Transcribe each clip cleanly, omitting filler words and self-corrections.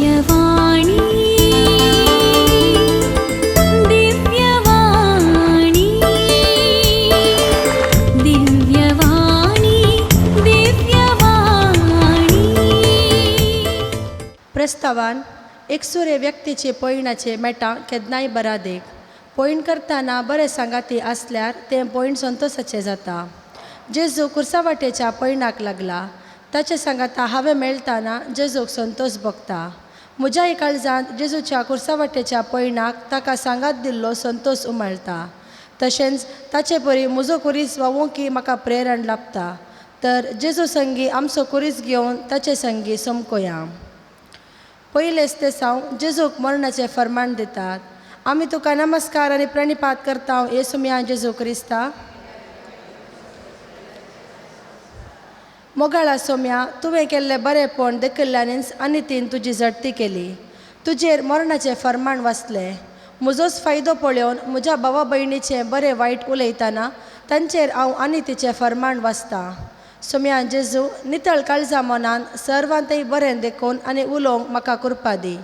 दिव्यवाणी दिव्यवाणी दिव्यवाणी दिव्यवाणी। प्रस्तावान एकसुरे व्यक्तीचे पॉयणाचे मेटा केदनाय बरा देख पॉयण करतना बरे सांगाती आसल्यार तें पॉयण संतोषाचें जाता। जेजू कुर्सावाटेच्या पॉयणाक लागला ताचे सांगाता हांवें मेळटाना जेजूक संतोष भोगता। म्हज्याय काळजांत जेजूच्या कुर्सावाटेच्या पॉयणाक ताका सांगात दिल्लो संतोष उमळटा। तशेंच ताचे परी म्हजो कुरीस वावोवंकी म्हाका प्रेरण लाभता। तर जेजू संगी आमचो कुरीस घेवन ताचे संगी समकोया। पयलेच ते सावन जेजूक मरणाचें फर्माण दितात। आमी तुका नमस्कार आनी प्रणिपात करता येसुम्या जेजू क्रिस्ता। मोगाळा सोम्या तुवें केल्लें बरेंपण देखिल्ल्यानीच आनी तीन तुजी जडती केली। तुजेर मरणाचें फर्माण वाचलें। म्हजोच फायदो पळोवन म्हज्या भावा भयणीचें बरें वायट उलयतना तांचेर हांव आनी तिचें फर्माण वाचतां। सोम्या जेजू नितळ काळजा मनान सर्वांतय बरें देखून आनी उलोवंक म्हाका कृपा दी।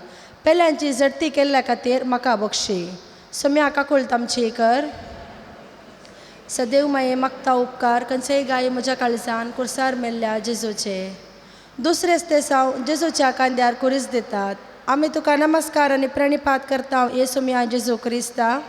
पेल्यांची जडती केल्ल्या खातीर म्हाका बक्षी। सोम्या काकूळट आमची कर। सदैव माये मागता उपकार खंयचेय गाय म्हज्या काळजान कुर्सार मेल्ल्या जेजूचे। दुसरेच ते सावन जेजूच्या कांद्यार कुरीस दितात। आमी तुका नमस्कार आनी प्रणिपात करता येसुम्या जेजू क्रिस्ता।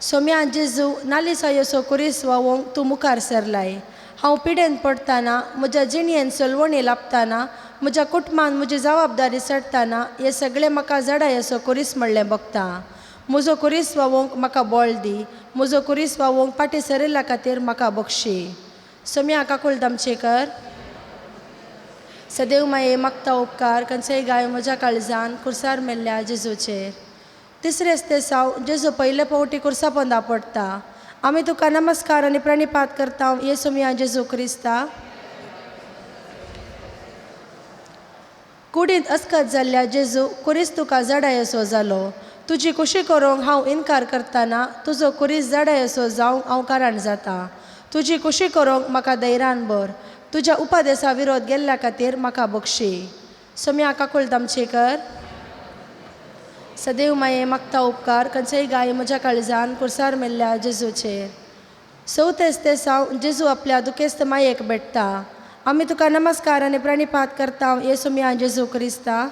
सोम्या जेजू नालिसायोसो कुरीस वावोवंक तूं मुखार सरलाय। हांव पिडेन पडटाना म्हज्या जिणयेन चलवणी लाभतना म्हज्या कुटुंबान म्हजी जबाबदारी चडटाना हे सगळें म्हाका जडायसो कुरीस म्हणलें बगता। म्हजो कुरीस वावोवंक म्हाका बळ दी। म्हजो कुरीस वावोवंक फाटीं सरिल्ल्या खातीर म्हाका बक्षी। सोम्या काकूळट आमची कर। सदैव माये मागता उपकार खंयचेय गाय म्हज्या काळजान कुर्सार मेल्ल्या जेजूचेर। तिसरेच ते सावन जेजू पयले फावटी कुर्सा पोंदा पडटा। आमी तुका नमस्कार आनी प्रणिपात करता येसुम्या जेजू क्रिस्ता। कुडींत अस्कत जाल्ल्या जेजू कुरीस तुका जडायसो जालो। तुजी खुशी करूंक हांव इन्कार करतना तुजो कुरीस जडायसो जावंक हांव कारण जाता। तुजी खुशी करूंक म्हाका धैर्यान भर। तुज्या उपदेसा विरोध गेल्ल्या खातीर म्हाका बक्षी। सोम्या काकूळट आमची कर। सदैव माये मागता उपकार खंयचेय गाय म्हज्या काळजान कुर्सार मेल्ल्या जेजूचेर। चवथेच ते सावन जेजू आपल्या दुखेस्त मायेक भेटता। आमी तुका नमस्कार आनी प्रणिपात करता येसुम्या जेजू क्रिस्ता।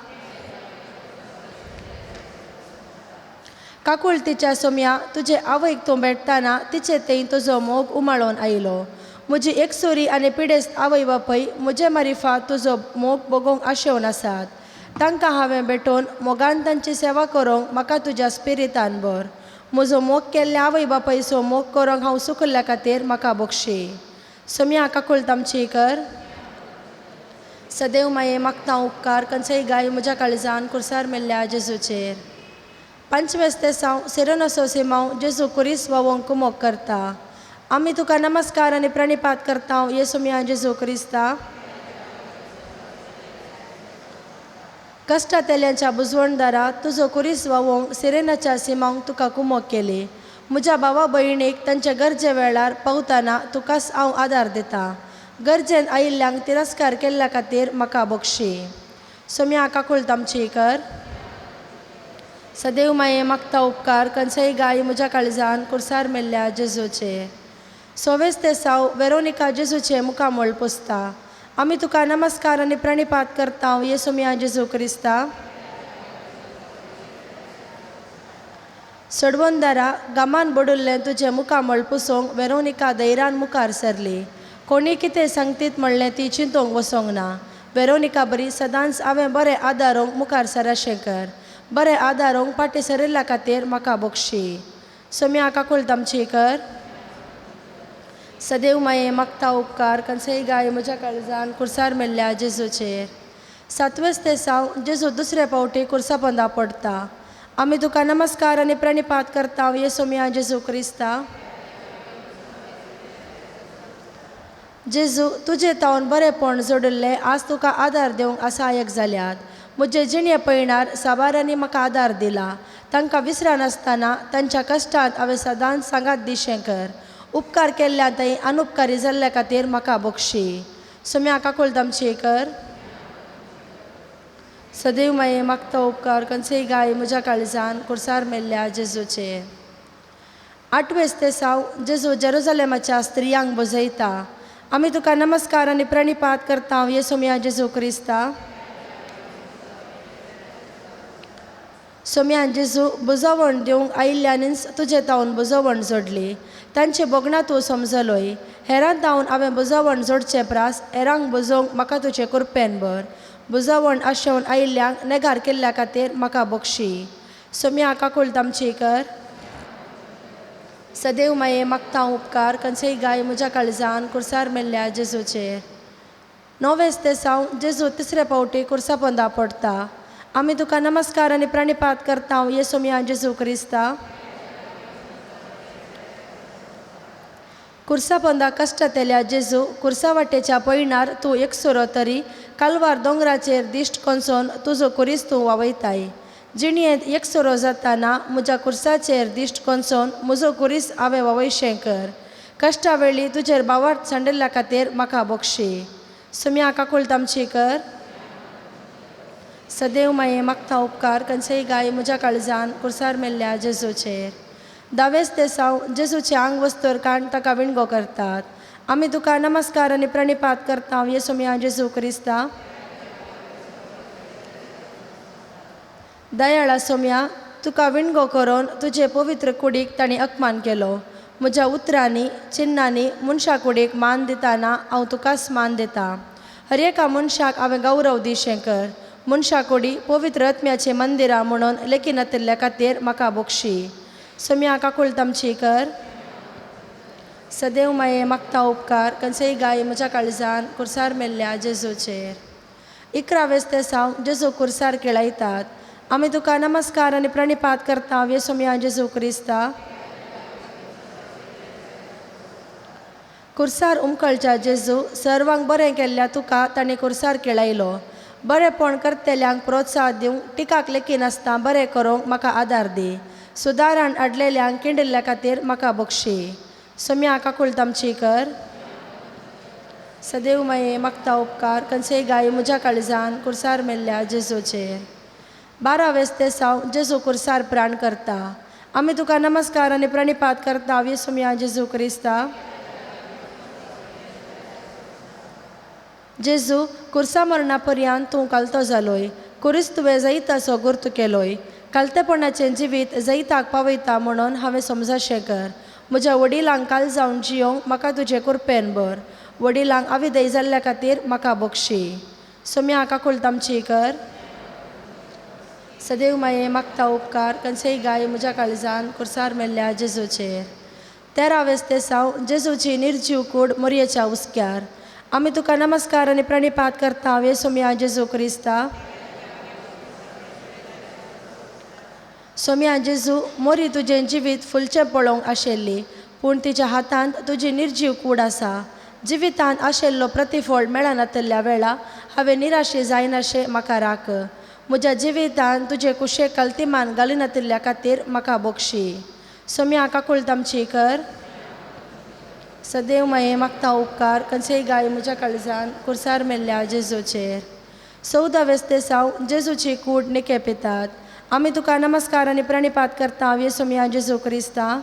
काकूळटीच्या सोम्या तुजे आवयक तूं भेटतना तिचे थंय तुजो मोग उमाळून आयलो। म्हजी एकसुरी आनी पिडेस्त आवय बापूय म्हजे मारिफात तुजो मोग बगोवंक आशेवन आसात। तांकां हांवें भेटून मोगान तांची सेवा करूंक म्हाका तुज्या स्पिरितान भर। म्हजो मोग केल्ल्या आवय बापायचो मोग करूंक हांव सुखल्या खातीर म्हाका बक्षी। सोम्या काकूळट आमची कर। सदैव माये मागता उपकार खंयचेय गाय म्हज्या काळजान कुर्सार मेल्ल्या जेजूचेर। पंचवेस ते सावन सिरोनासो सिमांव जेजू कुरीस वावोवंक कुमोग करता। आमी तुका नमस्कार आनी प्रणिपात करता येसुम्या जेजू क्रिस्ता। कश्टां तेल्यांच्या बुजवणदारात तुजो कुरीस वावोवंक सिरेनाच्या सिमांक तुका कुमोग केली। म्हज्या भावा भयणीक तांचे गरजे वेळार पावतना तुकाच हांव आदार दितां। गरजेन आयिल्ल्यांक तिरस्कार केल्ल्या खातीर म्हाका बक्षी। सोम्या काकूळट आमची कर। सदैव माये मागता उपकार खंयचेय गाय म्हज्या काळजान कुर्सार मेल्ल्या जेजूचेर। सवेच ते सावन वेरोनिका जेजूचे मुखामोळ पुसता। आमी तुका नमस्कार आनी प्रणिपात करता येसुम्या जेजू क्रिस्ता। सडवंदारा गामान बडुल्लें तुजें मुखामोळ पुसोवंक वेरोनिका धैर्यान मुखार सरली। कोणी कितें सांगतीत म्हणलें ती चिंतूंक वचोंक ना। वेरोनिका बरी सदांच हांवें बरें आदारूंक मुखार सराशें कर। बरें आदारूंक फाटीं सरिल्ल्या खातीर म्हाका बक्षी। सोम्या काकूळट आमची कर। सदैव माये मागता उपकार खंयचेय गाय म्हज्या काळजान कुर्सार मेल्ल्या जेजूचेर। सातवेस ते सावन जेजू दुसरे फावटी कुर्सा पोंदा पडटा। आमी तुका नमस्कार आनी प्रणिपात करता येसुम्या जेजू क्रिस्ता। जेजू तुजे तावन बरेंपण जोडिल्लें आज तुका आदार दिवंक आसायक जाल्यात। म्हजे जिणये पळयणार साबारांनी म्हाका आदार दिला। तांकां विसरानासतना तांच्या कश्टांत हांवें सदांच सांगात दिशें कर। उपकार केल्ल्या थंय अनुपकारी जाल्ल्या खातीर म्हाका बक्षी। सोम्या काकूळट आमची कर। सदैव माये मागता उपकार कनसेय गाय म्हज्या काळजान कुर्सार मेल्ल्या जेजूचे. 8 ते 6 जेजू जेरुसलेमाच्या स्त्रियांक बुजयता. आमी तुका नमस्कार आनी प्रणिपात करता येसू मिया जेजू क्रिस्ता. सोम्यान जेजू बुजवण दिवंक आयिल्ल्यानीच तुजे तावन बुजवण जोडली. तांचे बोगणा तूं समजलोय. हेरांत तावन हांवें बुजवण जोडचें प्रास. हेरांक बुजोवंक म्हाका तुजे कृपेन भर. बुजवण आशेवन आयिल्ल्यांक नेगार केल्ल्या खातीर म्हाका बक्षी. सोम्या काकूळ तामची कर. सदैव माये मागता उपकार कनसेय गाय म्हज्या काळजान कुर्सार मेल्ल्या जेजूचेर. 9 ते 6 जेजू तिसरे फावटी कुर्सा पोंदा पडटा. आमी तुका नमस्कार आनी प्रणिपात करता येसू मिया जेजू क्रिस्ता. कुर्सा पोंदा कश्ट तेल्या जेजू कुर्सा वाटेच्या पयणार तूं एकसुरो तरी कालवार दोंगराचेर दिश्ट कोंसोन तुजो कुरीस तूं वावयताय. जिणयेंत एकसुरो जाताना म्हज्या कुर्साचेर दिश्ट कोंसोन म्हजो कुरीस हांवें वावयशें कर. कश्टा वेळी तुजेर बावार्थ सांडिल्ल्या खातीर म्हाका बक्षी. सुम्या काकूळ तामची कर. सदैव माये मागता उपकार कनसेय गाय म्हज्या काळजान कुर्सार मेल्ल्या जेजूचेर. 10 ते 6 जेजूचे आंग वस्तूर काण ताका विणगो करतात. आमी तुका नमस्कार आनी प्रणिपात करता येसू मिया जेजू क्रिस्ता. दयाळा सोम्या तुका विणगो करून तुजे पवित्र कुडीक तांणी अपमान केलो. म्हज्या उतरांनी चिन्नांनी मनशा कुडीक मान दितना हांव तुकाच मान दितां. हर एका मनशाक हांवें गौरव दिवचें कर. मनशा कुडी पवित्र आत्म्याचें मंदिरां म्हणून लेखी नातिल्ल्या खातीर म्हाका बक्षी. सोम्या काकूळ तामची कर. सदैव माये मागता उपकार कनसेय गाय म्हज्या काळजान कुर्सार मेल्ल्या जेजूचेर. 11 ते 6 जेजू कुर्सार केळयतात. आमी तुका नमस्कार आनी प्रणिपात करता येसू मिया जेजू क्रिस्ता. कुर्सार उमकळच्या जेजू सर्वांक बरें केल्ल्या तुका तांणी कुर्सार केळयलो. बरेंपण करतेल्यांक प्रोत्साह दिवंक टिकाक लेखी नासता बरें करूंक म्हाका आदार दी. सुदारण अडलेल्यांक किंडिल्ल्या खातीर म्हाका बक्षी. सोम्या काकूळ तामची कर. सदैव माये मागता उपकार कनसेय गाय म्हज्या काळजान कुर्सार मेल्ल्या जेजूचेर. 12 ते 6 जेजू कुर्सार प्राण करता. आमी तुका नमस्कार आनी प्रणिपात करता येसू मिया जेजू क्रिस्ता. जेजू कुर्सा मरणा पर्यंत तूं कालतो जालोय. कुरीस तुवें जैताचो गुर्त केलोय. कालतेपणाचें जिवीत जैताक पावयता म्हणून हांवें समजशें कर. म्हज्या वडिलांक काल जावन जियोंक म्हाका तुजे कृपेन भर. वडिलांक आविदय जाल्ल्या खातीर म्हाका बक्षी. सोम्या काकूळ तामची कर. सदैव माये मागता उपकार कनसेय गाय म्हज्या काळजान कुर्सार मेल्ल्या जेजूचेर. 13 ते 6 जेजूची निर्जीव कूड मोरयेच्या उस्क्यार. आमी तुका नमस्कार आनी प्रणिपात करता येसू मिया जेजू क्रिस्ता. सोम्या जेजू मोरी तुजें जिवीत फुलचें पळोवंक आशिल्ली पूण तिच्या हातांत तुजी निर्जीव कूड आसा. जिवितांत आशिल्लो प्रतिफळ मेळनातिल्ल्या वेळा हांवें निराशी जायनाशें म्हाका राख. म्हज्या जिवितांत तुजे कुशेक कल्तिमान घालिनातिल्ल्या खातीर म्हाका बक्षी. सोम्या काकूळ तामची कर. सदैव माये मागता उपकार कनसेय गाय म्हज्या काळजान कुर्सार मेल्ल्या जेजूचेर. 14 ते 6 जेजूची कूड निकेपितात. आमी तुका नमस्कार आनी प्रणिपात करता येसू मिया जेजू क्रिस्ता.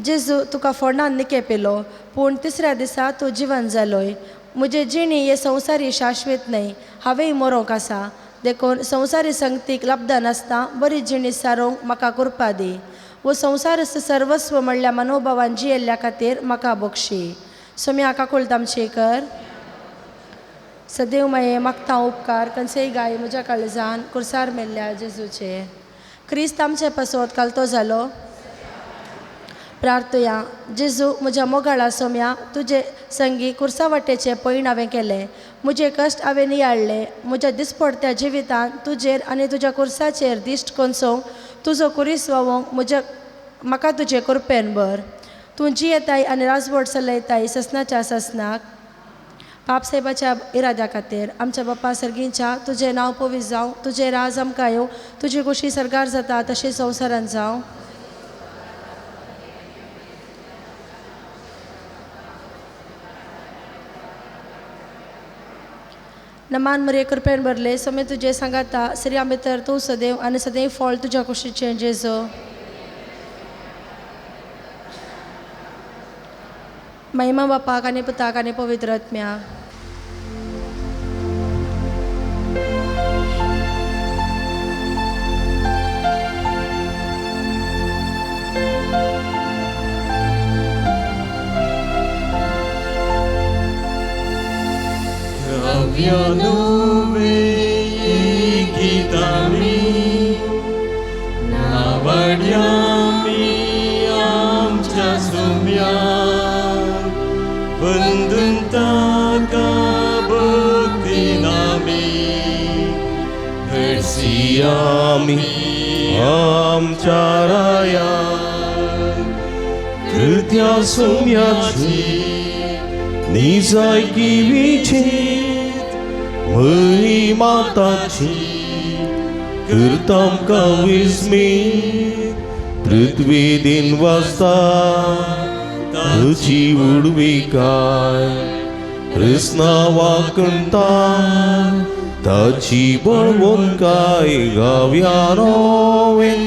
जेजू तुका फोंडान निकेपिलो पूण तिसऱ्या दिसा तूं जिवन जालोय. म्हजे जिणी हे संवसारी शाश्वत न्हय. हांवेंय मरोंक आसा. देखून संवसारी संगतीक लब्ध नासता बरी जिणी सारूंक म्हाका कृपा दी. वो संवसार सर्वस्व म्हणल्या मनोभावान जियेल्ल्या खातीर म्हाका बक्षी. सोम्या काकूळ तामची कर. सदैव माये मागता उपकार कनसेय गाय म्हज्या काळजान कुर्सार मेल्ल्या जेजूचेर. क्रिस्त आमचे पासोत कालतो जालो. प्रार्थया. जेजू म्हज्या मोगाळा सोम्या तुजे संगी कुर्सा वाटेचे पैण हांवें केले. म्हजे कश्ट हांवें नियाळ्ळे. म्हज्या दिसपडत्या जिवितांत तुजेर आनी तुज्या कुर्साचेर दिश्ट कोंसोवंक तुजो कुरीस वावोवंक म्हाका तुजे कृपेन भर. तूं जियेताय आनी राजवट चलयताय ससनाच्या ससनाक. पापसाहेबाच्या इराद्या खातीर आमच्या बाप्पा सर्गींच्या तुजें नांव पवित्र जावं. तुजें राज आमकां येवं. तुजी कुशी सरकार जाता तशी संवसारांत जावं. नमान मरे कृपेन भरले सोमे तुझे सांगाता श्री आंबे तर तू सदैव आणि सदैव फळ तुझ्या कुशीचे जेजो महिमा बापाक आणि पुताक आणि पवित्र आत्म्या गीतामी नावड्यामी आमच्या सुम्या बंधन ताका भक्ती नामी हरसियामी आमच्या राया कृत्या सुम्याची निजायकी विची महिमा ताची करतामकां विस्मीत पृथ्वी दिन वाजता ताची उडविकाय कृष्णा वाकणता ताची बळवंकाय गावया नोवेन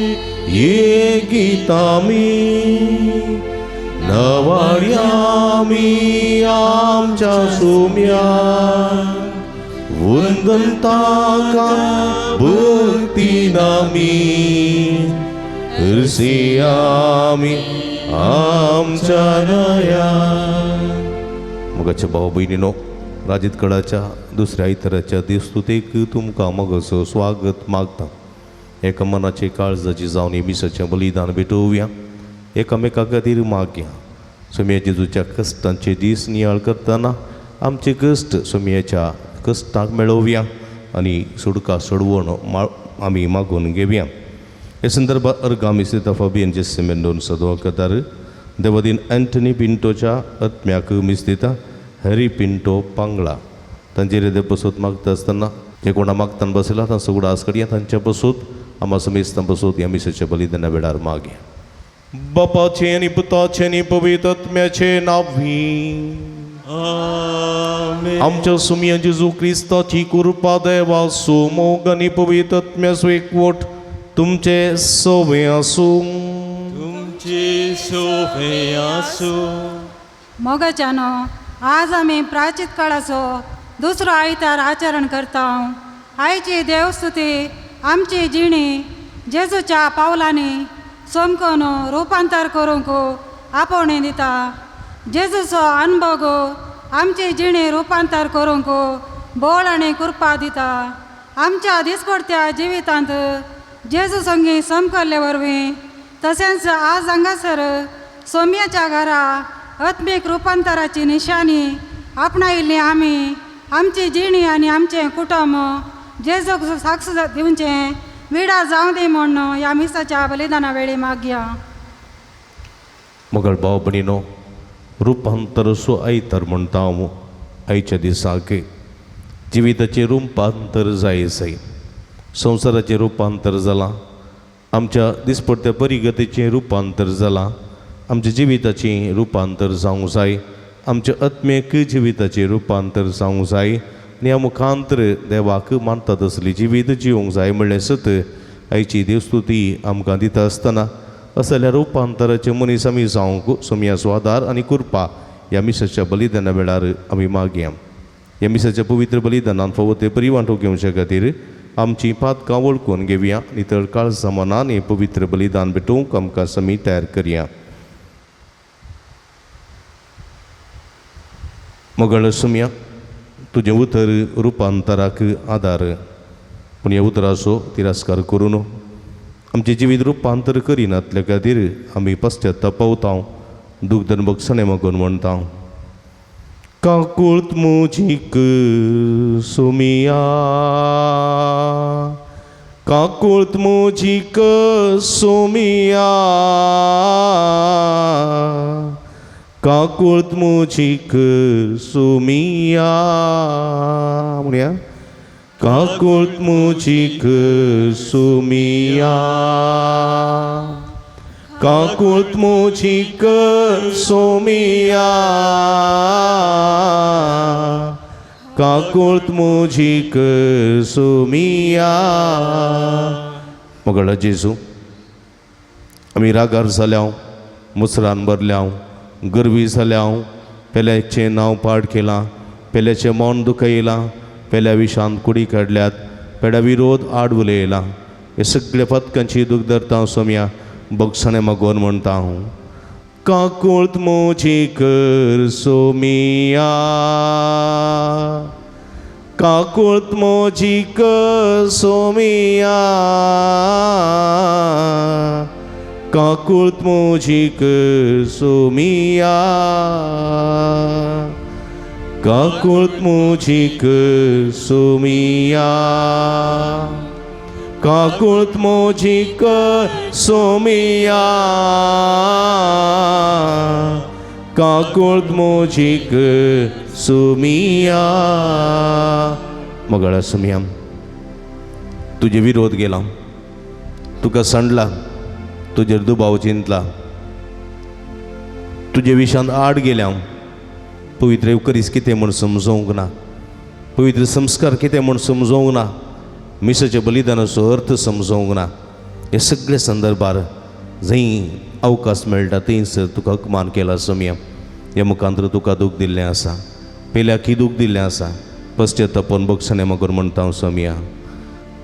ये गीतामी नवाड्यामी आमच्या सुम्या वंदन ताका भक्ती नामी हरसियामी आमच्या नया मगाच्या भाऊ बहिणीनो राजीत कडाच्या दुसऱ्या इतराच्या दिवस्तुतेक तुमकां मगसो स्वागत मागता एका मनाचे काळजाची जावन एमिसाचें बलिदान भेटोवया एकामेका खातीर मागया सोम्या जेजूच्या कश्टांचे दीस नियाळ करतना आमचे कश्ट सोम्याच्या कश्टाक मेळोवया आनी सुडका सोडवण आमी मागून घेवया हे संदर्भात अर्गामिस्ता फाबियन जेसेमेंडोन सदवकदार देवादीन अँटनी पिंटोच्या आत्म्याक मिस्तिता हॅरी पिंटो पांगळा तांचेर येदे बसोत मागता आसतना जे कोणा मागतान बसला तांचो सगळो आसकडया तांच्या बसोत आमा समेस्तान बसोत ह्या मिसाच्या बलिदाना वेळार मागया बापाचे आनी पुताचे आनी पवित्र आत्म्याचे नांवी आमच्या सुम्या जेजू क्रिस्ताची कृपा देवा मोग आनी पवित्र आत्म्याचो एकवट तुमचे सोबे आसूं तुमचे सोबे आसूं मोगाच्यानो आज आमी प्राचीत काळाचो दुसरो आयतार आचरण करता आयची देवस्तुती आमची जिणी जेजूच्या पावलांनी सोमकोन रुपांतर करूंक आपोवणें दिता जेजूचो अनुभव आमची जिणी रुपांतर करूंक बोळ आनी कृपा दिता आमच्या दिसपडत्या जिवितांत जेजू संगी समकल्ले वरवीं तशेंच आज हांगासर सोम्याच्या घरा आत्मीक रुपांतराची निशाणी आपणायिल्ली आमी आमची जिणी आनी आमचें कुटुंब जेजूक साक्ष दिवचें विडा जावं दी म्हण ह्या मिसाच्या बलिदाना वेळी मागया मगळ भाव भयणीनो रुपांतर सो आयतार म्हणटा हांव आयच्या दिसाक जिविताचें रुपांतर जायसय संवसाराचें रुपांतर जालां आमच्या दिसपडत्या परिगतेचें रुपांतर जालां आमच्या जिविताचें रुपांतर जावंक जाय आमच्या आत्मेक जिविताचें रुपांतर जावंक जाय आनी ह्या मुखांतर देवाक मानता तसली जिवीत जिवंक जाय म्हणलें सत आयची देवस्तुती आमकां दिता आसतना असल्या रुपांतराचे मनीस आमी जावंक सोम्याचो आदार आनी कृपा ह्या मिसाच्या बलिदाना वेळार आमी मागया ह्या मिसाच्या पवित्र बलिदानान फावो ते बरी वांटो घेवचे खातीर आमची पातकां वळखून घेवया आनी तळकाळ जमानान हें पवित्र बलिदान भेटोवंक आमकां समी तयार करया मगळ सोम्या तुजें उतर रुपांतराक आदार पूण ह्या उतराचो तिरस्कार करून आमचें जिवीत रुपांतर करिनातल्या खातीर आमी पश्चात्तापवता दूख दनभक्षणे मागून म्हणटा काकुळत मुजीक सोमिया काकुळत मुजीक सोमिया काकुळत मुजीक सोमिया म्हणया काकुळत मुजीक सोमिया काकुळत मुजीक सोमिया काकुळत मोजीक सोमिया. मगळ जेजू आमी रागार जाल्याव, मुसरान भरल्याव, गरवी जाल्याव, पेल्याचें नांव पाड केलां, पेल्याचें मन दुखयलां, पेल्या विशांत कुडी काडल्यात, पेड्या विरोध आड उलयला. हे सगळ्या पथकांची दूख धरता हांव सोम्या बगसणे मागोवन म्हणटा हांव. काकुळत मोजी कर सोमिया, काकुळत मोजी कर सोमिया, काकुळत मोजी कर सोमिया, काकुळत मोजी कर सोमिया, काकुळत मोजी कर सोमिया, काकुळत मोजी कर सोमिया. मगळा सोमिया तुजे विरोध गेला, तुका संडला, तुजेर दुबाव चिंतला, तुजे विशांत आड गेल्या. पवित्र एवकरीस कितें म्हूण समजोवंक ना, पवित्र संस्कार कितें म्हूण समजोवंक ना, मिसाच्या बलिदानाचो अर्थ समजोवंक ना. हे सगळे संदर्भार जंय अवकाश मेळटा थंयसर तुका अपमान केला सोमिया. हे मुखांतर तुका दूख दिल्लें आसा, पेल्याकी दूख दिल्लें आसा. पश्चातापोवन बगसणे मागून म्हणटा हांव सोमिया.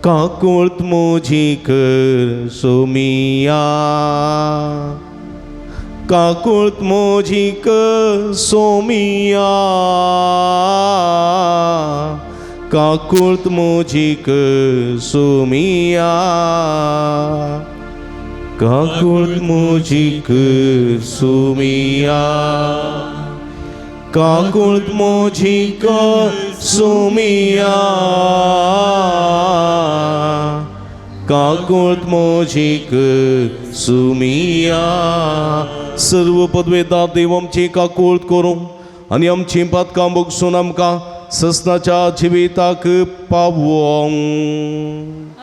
काकुळत मोजी कर सोमिया, काकुळत मोजी कर सोमिया, काकुळत मोजी कर सोमिया, काकुळत मोजी कर सोमिया, काकुळत मोजी कर सोमिया, काकुळत मोजी कर सोमिया. सर्व पदवेदार देव आमची काकुळत करूं आनी आमची पातकां बगसून आमकां ससनाच्या जिविताक पावोंक.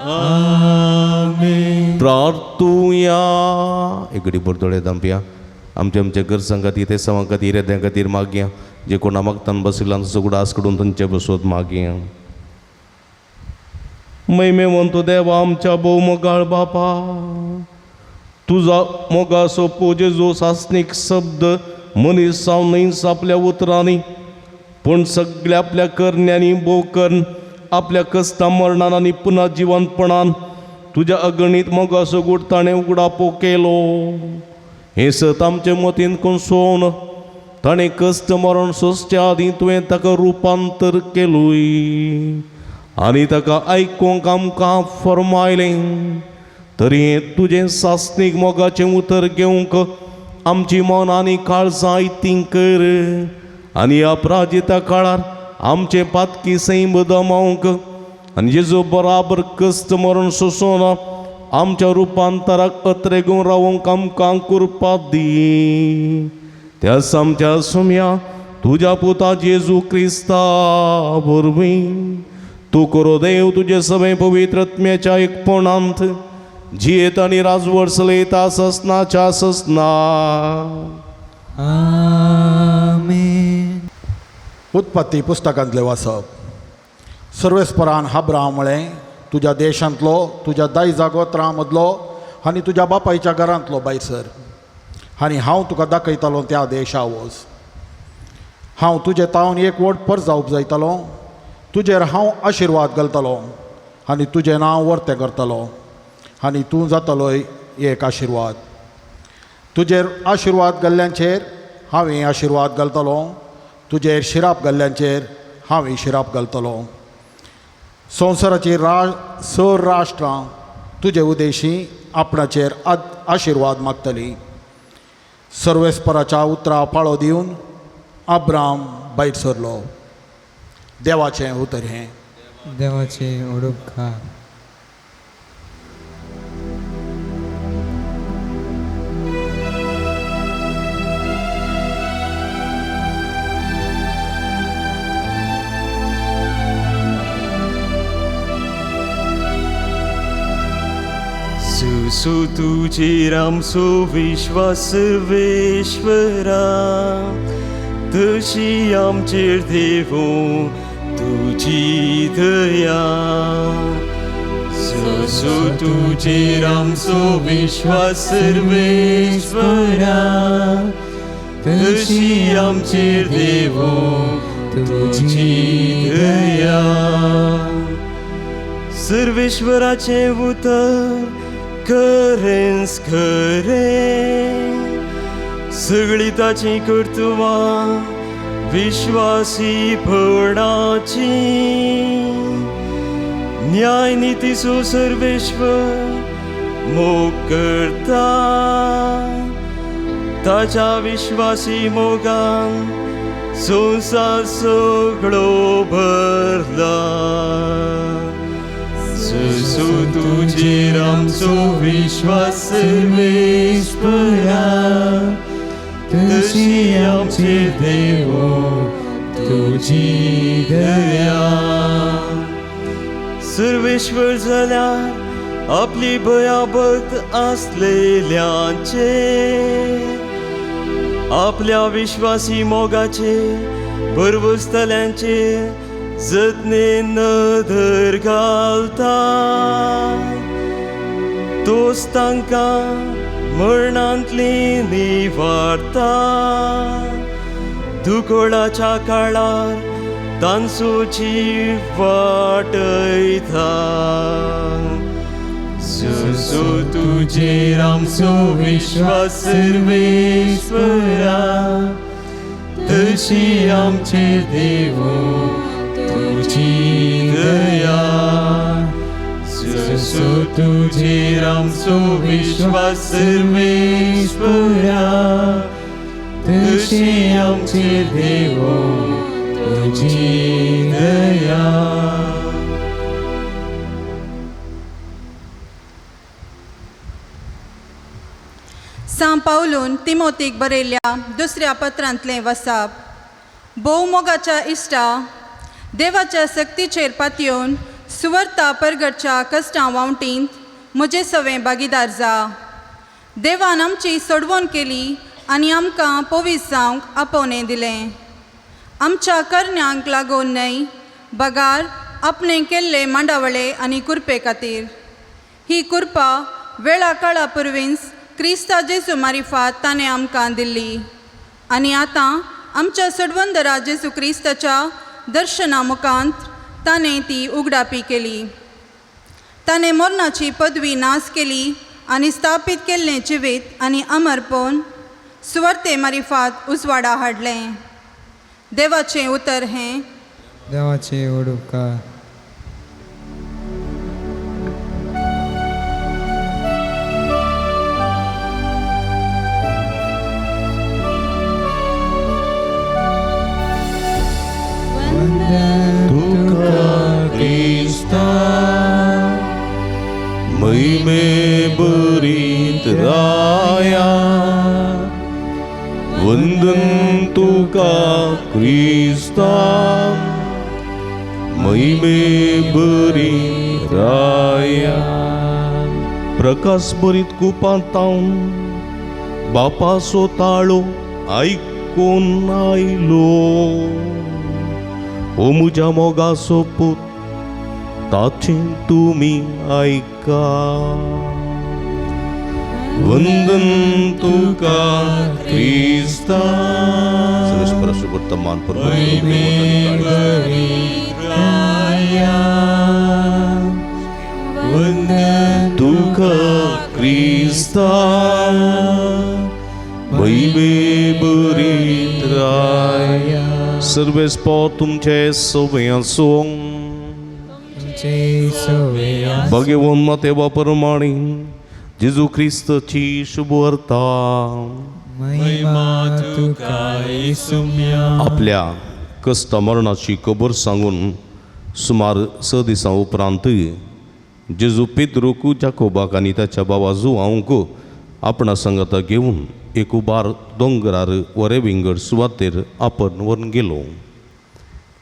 आमेन. प्रार्थुया. एक घडी परतोळे दांपया. आमच्या आमच्या गरजां खातीर ते सवां खातीर येद्या खातीर मागया. जे कोणा मागतान बसयला सगळो आस कडून तांचे बसोत मागया. महिमेवंत देवा आमच्या भोव मोगाळ बापा, तुझा मोगाचो पोजेजो सासनीक शब्द मनीस जावन न्हयच आपल्या उतरांनी पूण सगळ्या आपल्या करण्यांनी भोव करून आपल्या कश्टा मरणान आनी पुन्हा जिवंतपणान तुज्या अगणीत मोगाचो गूट ताणें उगडापो केलो. हे सत आमचे मतीन कोसोवन ताणें कश्ट मरण सोंसच्या आदीं तुवें ताका रुपांतर केलूय आनी ताका आयकूंक आमकां फरमायलें. तरी तुजें सासनीक मोगाचें उतर घेवंक आमची मन आनी काळजां इतीं कर आनी अपराजिता काळार आमचे पातकी सैम दमावंक आनी जेजू बराबर कश्ट मरण सोंसोन आमच्या रुपांतराक अत्रे घेवन रावंक आमकां कृपा दी. त्या आमच्या सोम्या तुज्या पुता जेजू क्रिस्ता वरवीं तूं करो देव तुजे सगळे पवित्र आत्म्याच्या एकपणांत जियेत आनी राजवट चलयता ससनाच्या ससना. आमेन. उत्पत्ती पुस्तकांतलें वाचप. सर्वेस्परान हाब्राम म्हळें, तुज्या देशांतलो, तुज्या दायजा गोत्रां मदलो आनी तुज्या बापायच्या घरांतलो भायर सर आनी हांव तुका दाखयतालो त्या देशा वच. हांव तुजे तावन एक व्हड पर्जा उपजयतालो, तुजेर हांव आशिर्वाद घालतलो आनी तुजें नांव वर्तें करतलो आनी तूं जातलोय एक आशिर्वाद. तुजेर आशिर्वाद घाल्ल्यांचेर हांवें आशिर्वाद घालतलो, तुजेर शिराप घाल्ल्यांचेर हांवें शिराप घालतलो. संवसाराची सर राष्ट्रां तुजे उदेशी आपणाचेर आशिर्वाद मागतली. सर्वेस्पराच्या उतरां पाळो दिवन अब्राम भायर सरलो. देवाचें उतर हें. देवाचें ओडुपकार. सुसु तुझेर आमचो विश्वास सर्वेश्वरा, तशी आमचेर देवो तुझी दया जसो तुझेर आमचो विश्वास सर्वेश्वरा तशी आमचेर देवो तुझी दया सर्वेश्वराचे उतर खरेंच खरें सगळीं ताची कर्तुवां विश्वासी भवनाची न्याय नितीचो सर्वेश्वर मोग करता ताच्या विश्वासी मोगान संसार सगळो भरला जसो तुझेर आमचो विश्वास सर्वेश्वरा तशी आमचेर देवो तुझी दया सर्वेश्वर जाल्यार आपली भयाभक्त आसलेल्यांचे आपल्या विश्वासी मोगाचे भरवसतल्यांचे जतने नदर घालता तोच तांकां मरणांतली निवारता दुकोळाच्या काळार तांचो जीव वाटयता जसो तुझेर आमचो विश्वास सर्वेश्वरा तशी आमचेर देवो तुझी दया जसो तुझेर आमचो विश्वास सर्वेश्वरा तशी आमचेर देवो तुझी दया सांत पावलून तिमोथीक बरयल्ल्या दुसऱ्या पत्रांतलें वसाप भोवमोगाच्या इश्टा देवाच्या सक्तीचेर पातयेवन सुवर्ता परगटच्या कश्टां वावटींत म्हजें सवें भागीदार जा देवान आमची सोडवण केली आनी आमकां पवित्र जावंक आपोवणें दिलें आमच्या करण्यांक लागून न्हय बगार आपणें केल्ले मांडावळे आनी कुरपे खातीर ही कुरपा वेळा काळा पुर्वींच क्रिस्ता जेजू मारिफात ताणें आमकां दिल्ली आनी आतां आमच्या सडवंदरा जेजू क्रिस्ताच्या दर्शना मुखांत ताणें ती उगडापी केली ताणें मरणाची पदवी नास केली आनी स्थापीत केल्लें जिवीत आनी अमरपण सुवार्ते मारिफात उजवाडा हाडलें देवाचें उतर हें देवाचे उपकार महिमे बरीत राया वंदन तुका क्रिस्ता महिमे बरी राया प्रकाश बरीत कुपांतावन बापाचो ताळो आयकून आयलो ओ म्हज्या मोगाचो पूत ताचें तुमी आयका वंदन तुका क्रिस्ता वर्तमान वंदन तुका क्रिस्ता महिमे बरीत राया सर्वेस्पो तुमचे सवय आसूं भगवंत मातेवा प्रमाणे जेजू ख्रिस्ताची शुभवार्ता आपल्या कष्ट मरणाची खबर सांगून सुमार 6 दिसां उपरांत जेजू पेद्रूक जाकोबाक आनी ताच्या भावा जुआंवाक आपणा सांगाता घेवन एक उबार दोंगरार वरे विंगड सुवातेर आपण व्हरून गेलो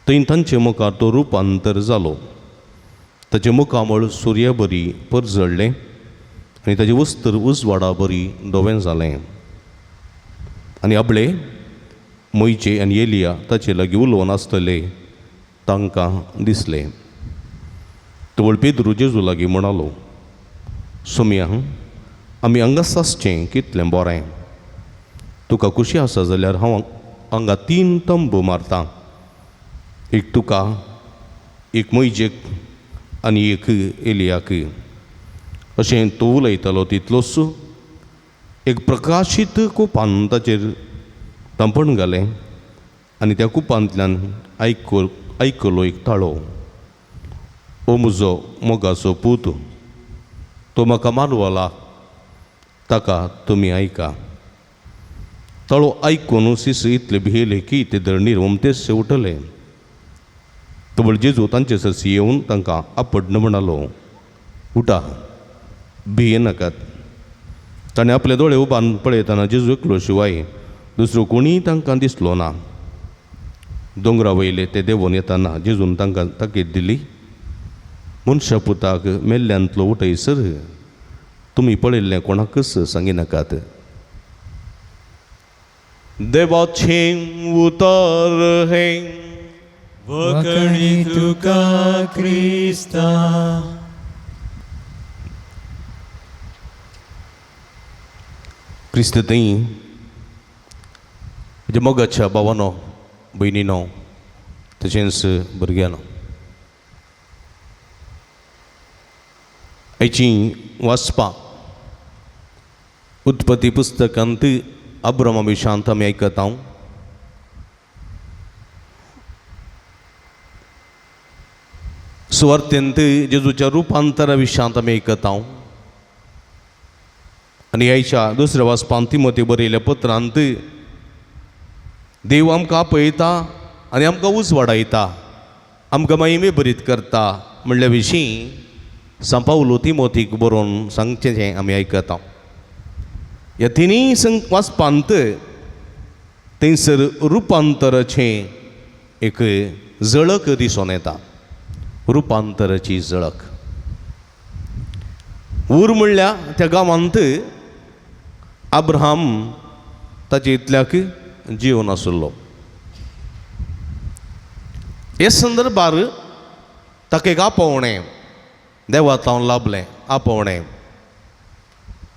थंय तांचे मुखार तो रुपांतर जालो ताचे मुखामळ सुर्या बरी परजळ्ळें आनी ताचें वस्त्र उजवाडा बरी धोवें जालें आनी आपले मोयचे आनी एलिया ताचे लागीं उलोवन आसतले तांकां दिसलें. तवळ पेद्रू जेजू लागीं म्हणालो, सुम्या, आमी हांगाच आसचें कितलें बरें. तुका खुशी आसा जाल्यार हांव हांगा 3 तंबू मारतां, एक तुका, एक मोइजेक आनी एक एलियाक. अशें तो उलयतालो तितलोच एक प्रकाशीत कुपान ताचेर तांपण घालें आनी त्या कुपांतल्यान आयकलो एक ताळो. ओ म्हजो मोगाचो पूत, तो म्हाका मारवला, ताका तुमी आयका. ताळो आयकून सीस इतले भियेले की ते धरणीर वमतेच शेवटले. तवळ जेजू तांचे सरसी येवन तांकां आपडन म्हणालो, उठा, भिये नाकात. ताणें आपले दोळे उबारून पळयतना जेजू एकलो शिवाय दुसरो कोणीय तांकां दिसलो ना. दोंगरा वयले ते देंवून येताना जेजून तांकां ताकीद दिली, मनशा पुताक मेल्ल्यांतलो उठयसर तुमी पळयल्लें कोणाकच सांगिनाकात. देवाचें उतर हें वखणी तुका क्रिस्ता. क्रिस्त थंय म्हज्या मोगाच्या भावानो, भयणीनो, तशेंच भुरग्यानो, आयचीं वाचपां उत्पत्ती पुस्तकांत अब्रामा विशांत आमी आयकता. सुवार्थेंत जेजूच्या रुपांतरा विशांत आमी आयकता. आनी ह्याच्या दुसऱ्या वाचपांत तिमोथी बरयल्या पत्रांत देव आमकां आपयता आनी आमकां उज वाडयता, आमकां महिमे बरीत करता म्हणल्या विशीं सांपावलो तिमोथीक बरोवन सांगचें आमी आयकता. ह्या तिनूय वाचपांत थंयसर रुपांतराचें एक जळक दिसून येता. रुपांतराची जळक. ऊर म्हणल्या त्या गांवांत अब्राहम ताचे इतल्याक जीव नासलो. हे संदर्भार ताका एक आपोवणें देवातावन लाभलें. आपोवणें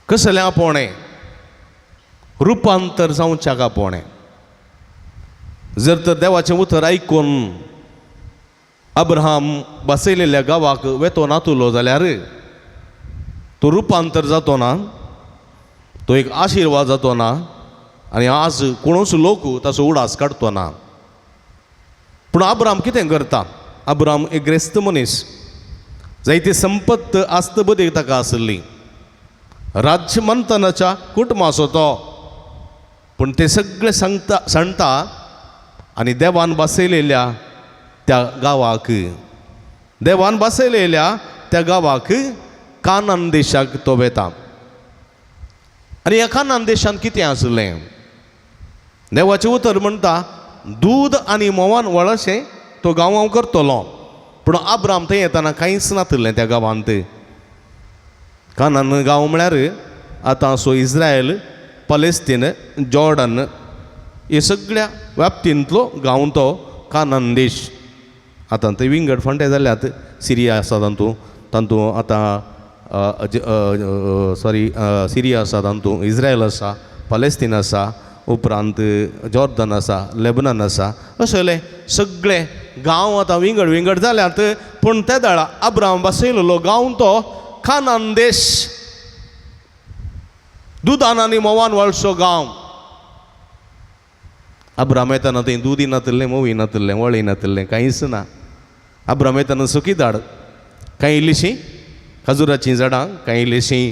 कसलें आपोवणें? रुपांतर जावच्याक आपोवणें. जर तर देवाचें उतर आयकून अब्राहम बसयलेल्या गांवाक वेतो नातुलो जाल्यार तो रुपांतर जातो ना, तो एक आशिर्वाद जातो ना, आनी आज कोणूच लोक ताचो उडास काडतो ना. पूण अब्राहम कितें करता? अब्राहम एक ग्रेस्त मनीस. जायती संपत्त आस्त बदक ताका आसली. राज्य मंथनाच्या कुटुंबाचो तो. पूण ते सगळे सांगता आनी देवान बसयलेल्या त्या गांवाक, देवान बसयलेल्या त्या गांवाक कानान देशाक तो वेता. आनी ह्या कानान देशान कितें आसलें? देवाचें उतर म्हणटा दूद आनी मोवान वळशें तो गांव हांव करतलो. पूण अब्राहम थंय येताना कांयच नासलें त्या गांवांत. कानान गांव म्हळ्यार आतां सो इज्रायल, पलेस्तीन, जॉर्डन हे सगळ्या व्याप्तींतलो गांव तो कानान देश. आतां थंय विंगड फांटे जाल्यात. सिरिया आसा तातूंत आतां सिरिया आसा, तातूंत इज्रायल आसा, पलेस्तीन आसा, उपरांत जॉर्दन आसा, लेबनन आसा. अशेले सगळे गांव आतां विंगड जाल्यात. पूण त्या दाळा अब्राहम बसयलेलो गांव तो कानान देश. दुदान आनी मोवान वळसो गांव. अब्राहम येताना थंय दूदय नातलें, मोवय नातलें, वळय नातलें, कांयच ना. अब्राहम येताना सुकी दाड. कांय इल्लीशीं खजुराचीं झाडां, कांय इल्लीशीं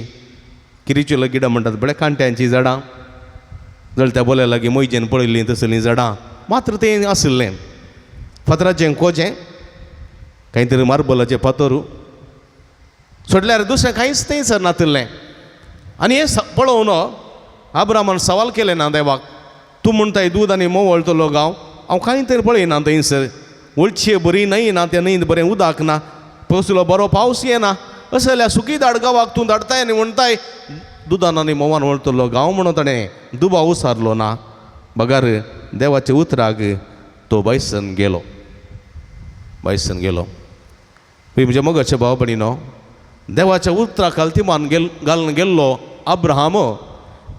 किरिच्युला गिडां म्हणटात पळय, कांट्यांचीं झाडां, जळत्या बोल्या लागीं मोयजेन पळयलीं तसलीं झाडां मात्र तें आसलें. फातराचें कोजें, कांय तरी मार्बलाचें फातर सोडल्यार दुसरें कांयच थंयसर नातलें. आनी हें पळोवन अब्राहमान सवाल केलें ना देवाक, तूं म्हणटाय दूद आनी मोव वळटलो गांव, हांव कांय तरी पळयना थंयसर. वळची बरी न्हंय ना, त्या न्हंयेंत बरें उदक ना, कसलो बरो पावस येना. अशें जाल्यार सुकी दाड गांवाक तूं धाडताय आनी म्हणटाय दुदान आनी मोवान वळटलो गांव म्हणून ताणें दुबाव उसारलो ना. बगार देवाच्या उतराक तो बैसन गेलो. बायसन गेलो. म्हणजे मगाचे भाव भयणीनो, देवाच्या उतरा खालती घालून गेल्लो अब्राहम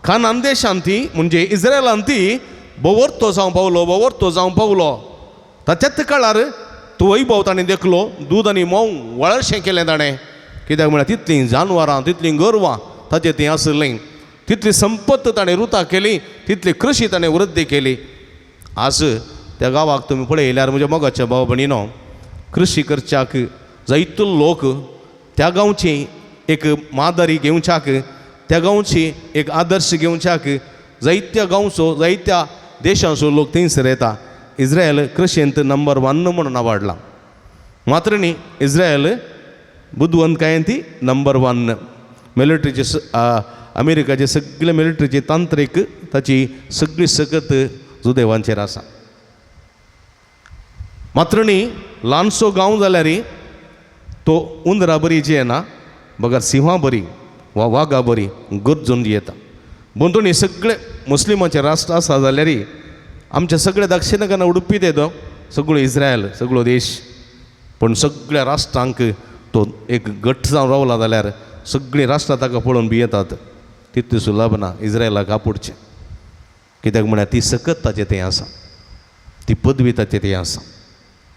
कानान देशांती म्हणजे इस्रायलांती बोवरतो जावं पावलो. ताच्याच काळार तो वैभव ताणें देखलो, दूद आनी मोव वळरशें केलें ताणें. कित्याक म्हळ्यार तितलीं जानवरां, तितलीं गोरवां ताचें तें आसलें, तितली संपत्त ताणें रुतां केली, तितली कृशी ताणें वृद्धी केली. आज त्या गांवाक तुमी पळयल्यार म्हज्या मोगाच्या भाव भयणीनो, कृशी करच्याक जायतो लोक त्या गांवची एक मादरी घेवच्याक, त्या गांवची एक आदर्श घेवच्याक जायत्या गांवचो, जायत्या देशांचो लोक थंयसर येता. इस्रायल कृशेंत नंबर 1 म्हणून आवडला. मात्र न्ही, इस्रायल बुद्धवंतकायेंती नंबर 1. मिलिटरीचे अमेरिकाचे सगळे मिलिटरीचे तांत्रीक ताची सगळी सकत जुदेवांचेर आसा. मात्र न्ही, ल्हानसो गांव जाल्यार तो उंदरां बरी जी येना, बगर सिंहां बरी वा वाघां बरी गरजून येता. बंदुनी सगळे मुस्लिमाचे राष्ट्र आसा जाल्यार आमच्या सगळ्या दक्षिणेकडे उडपी येतो सगळो इस्रायल, सगळो देश. पण सगळ्या राष्ट्रांक तो एक गट्ट जावन रावला जाल्यार सगळीं राष्ट्रां ताका पळोवन भियेतात. तितलें सुलभ ना इस्रायलाक आपुडचें. कित्याक म्हळ्यार ती सकत ताचें तें आसा, ती पदवी ताचें तें आसा,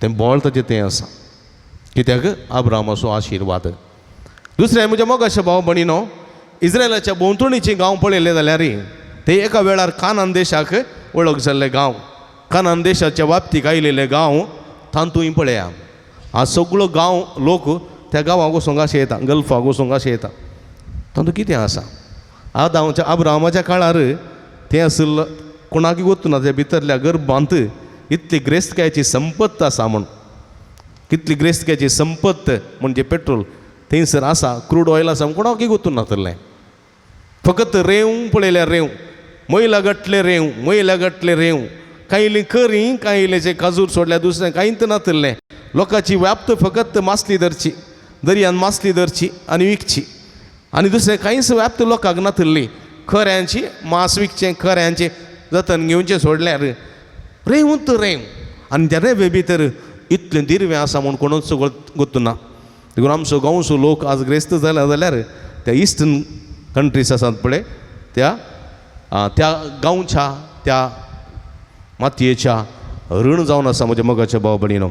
तें बोळ ताचें तें आसा. कित्याक अब्रामाचो आशिर्वाद. दुसरें म्हज्या मोगाच्या भाव भयणीनो, इस्रायलाच्या भोंवतणीचें गांव पळयलें जाल्यार ते एका वेळार कानान देशाक वळख जाल्ले गांव, कानान देशाच्या बाबतीक आयिल्ले गांव तांतूय पळया. हा सगळो गांव लोक त्या गांवाक वचूंक अशें येता, गल्फाक वचूंक अशें येता. तातूंत कितें आसा? आदांच्या अब्रामाच्या काळार तें आसलें कोणाकय वचूना, त्या भितरल्या गर्भांत इतली ग्रेस्तकायची संपत्त आसा म्हूण. कितली ग्रेस्तकायची संपत्त म्हणजे पेट्रोल थंयसर आसा, क्रूड ऑयल आसा म्हूण कोणाकय वचून नासलें. फकत रेंव पळयल्यार रेंव, मैला गटले रेंव, मैला गटले रेंव. कांयलीं करी, कांयलेचे काजूर सोडल्यार दुसरें कांयच नासलें. लोकांची व्याप्त फकत मासली धरची, दर्यान मासली धरची आनी विकची, आनी दुसरें कांयच व्याप्त लोकांक नासली. खऱ्यांची मास विकचें, खऱ्यांचें जतन घेवचें सोडल्यार रेंवूच रेंव. आनी त्या रेंवे भितर इतलें दिरवें आसा म्हूण कोणूच गोतूना. देखून आमचो गांवचो लोक आज ग्रेस्त जाला जाल्यार त्या इस्टर्न कंट्रीज आसात पळय, त्या गांवच्या त्या मातयेच्या ऋण जावन आसा. म्हज्या मोगाच्या भाव भयणीनो,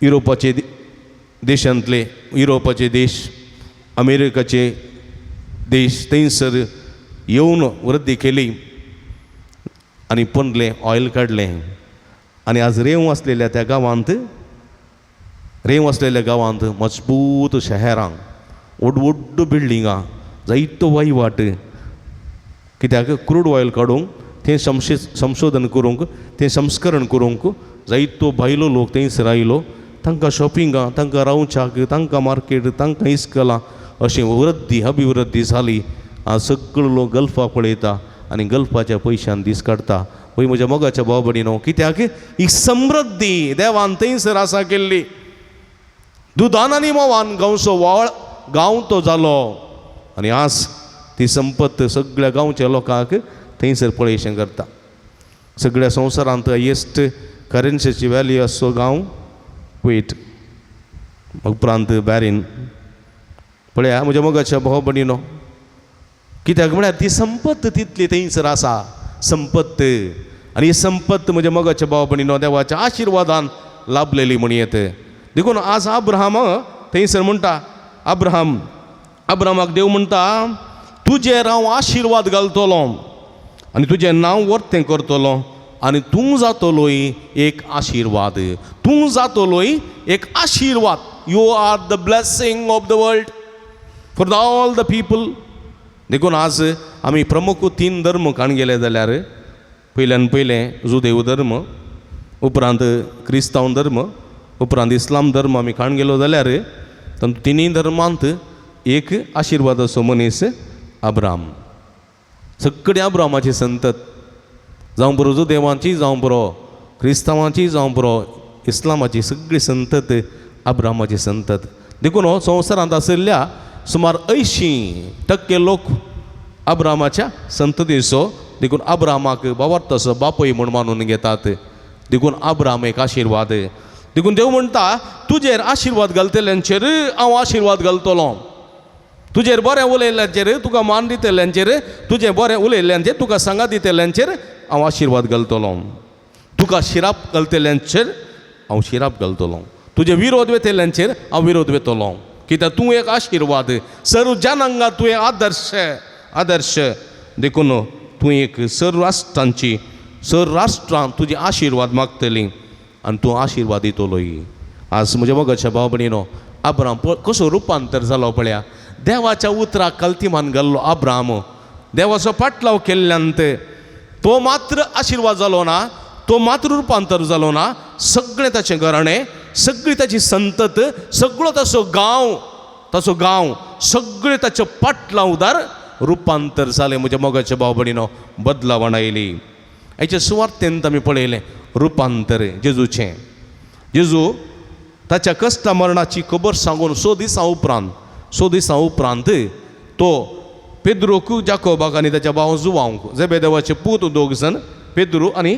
युरोपाचे देशांतले, युरोपाचे देश, अमेरिकाचे देश थंयसर येवन वृद्धी केली आनी पंडलें ऑयल काडलें. आनी आज रेंव आसलेल्या त्या गांवांत, रेंव आसलेल्या गांवांत मजबूत शहरां, व्हड व्हड बिल्डिंगां, जायतो वहिवाट. कित्याक क्रूड ऑयल काडूंक, तें संशोधन करूंक, तें संस्करण करूंक जायतो भायलो लोक थंयसर आयलो. तांकां शॉपिंगां, तांकां रावच्याक, तांकां मार्केट, तांकां इस्कलां अशी वृद्धी अभिवृद्धी जाली. आज सगळो लोक गल्फाक पळयता आनी गल्फाच्या पयशान दीस काडटा. पळय म्हज्या मोगाच्या भाव भयणीनो, कित्याक ही समृद्धी देवान थंयसर आसा केल्ली. दुदान आनी मोवान गांवचो व्हळ गांव तो जालो. आनी आज ती संपत्त सगळ्या गांवच्या लोकांक थंयसर पळयशें करता. सगळ्या संवसारांत हायेस्ट करन्सीची व्हॅल्यू आसचो गांव कुवेट, उपरांत बॅरीन. पळया म्हज्या मोगाच्या भाव भयणीनो, कित्याक म्हळ्यार ती संपत्त तितली थंयसर आसा, संपत्त. आनी ही संपत्त म्हज्या मोगाच्या भाव भयणीनो देवाच्या आशिर्वादान लाभलेली म्हणयेत. देखून आज अब्राहम थंयसर म्हणटा, अब्राहमाक देव म्हणटा, तुजेर हांव आशिर्वाद घालतलो आनी तुजें नांव वर्तें करतलो आनी तूं जातलोय एक आशिर्वाद. तूं जातलोय एक आशिर्वाद. You are the blessing of the world for all the people. देखून आज आमी प्रमुख 3 धर्म काण गेले जाल्यार पयल्यान पयलें जुदेव धर्म, उपरांत क्रिस्तांव धर्म, उपरांत इस्लाम धर्म आमी काण गेलो जाल्यार तातूंत 3 धर्मांत एक आशिर्वादाचो मनीस अब्राम. सगळ्या अब्रामाची संतत, जावं बरो जुदेवांची, जावं बरो क्रिस्तांवांची, जावं बरो इस्लामाची, सगळी संतत अब्रामाची संतत. देखून हो संवसारांत आशिल्ल्या सुमार 80% लोक अब्रामाच्या संततीचो, देखून अब्रामाक वावरतासो बापूय म्हूण मानून घेतात. देखून अब्राम एक आशिर्वाद. देखून देव म्हणटा तुजेर आशिर्वाद घालतल्यांचेर हांव आशिर्वाद घालतलो, तुजेर बरें उलयल्ल्यांचेर, तुका मान दितल्यांचेर, तुजें बरें उलयल्ल्यांचेर, तुका सांगात दितल्यांचेर हांव आशिर्वाद घालतलो, तुका शिराप घालतल्यांचेर हांव शिराप घालतलो, तुजे विरोध वेतल्यांचेर हांव विरोध वेतलो, कित्याक तूं एक आशिर्वाद, सर्व जनांगा तूं एक आदर्श देखून तूं एक सर्व राष्ट्रांत तुजे आशिर्वाद मागतली आनी तूं आशिर्वाद दितलोय. आज म्हज्या मोगाच्या भाव भयणीनो, अब्राम कसो रुपांतर जालो पळया. देवाच्या उतराक कल्तीमान घाल्लो अब्राम, देवाचो पाटलाव केल्ल्यानंत तो मात्र आशिर्वाद जालो ना, तो मात्र रुपांतर जालो ना, सगळें ताचें घराणें, सगळी ताची संतत, सगळो ताचो गांव सगळें ताचे पाटलावदार रुपांतर जालें. म्हज्या मोगाच्या भाव भयणीनो, बदलावण आयली. हेचे सुवार्थेंत आमी पळयलें रुपांतर जेजूचें. जेजू ताच्या कश्ट मरणाची खबर सांगून 6 दिसां उपरांत तो पेद्रोक, जाकोबाक आनी ताच्या भाव जुवांक, जेबेदेवाचे पूत 2 जण, पेद्रू आनी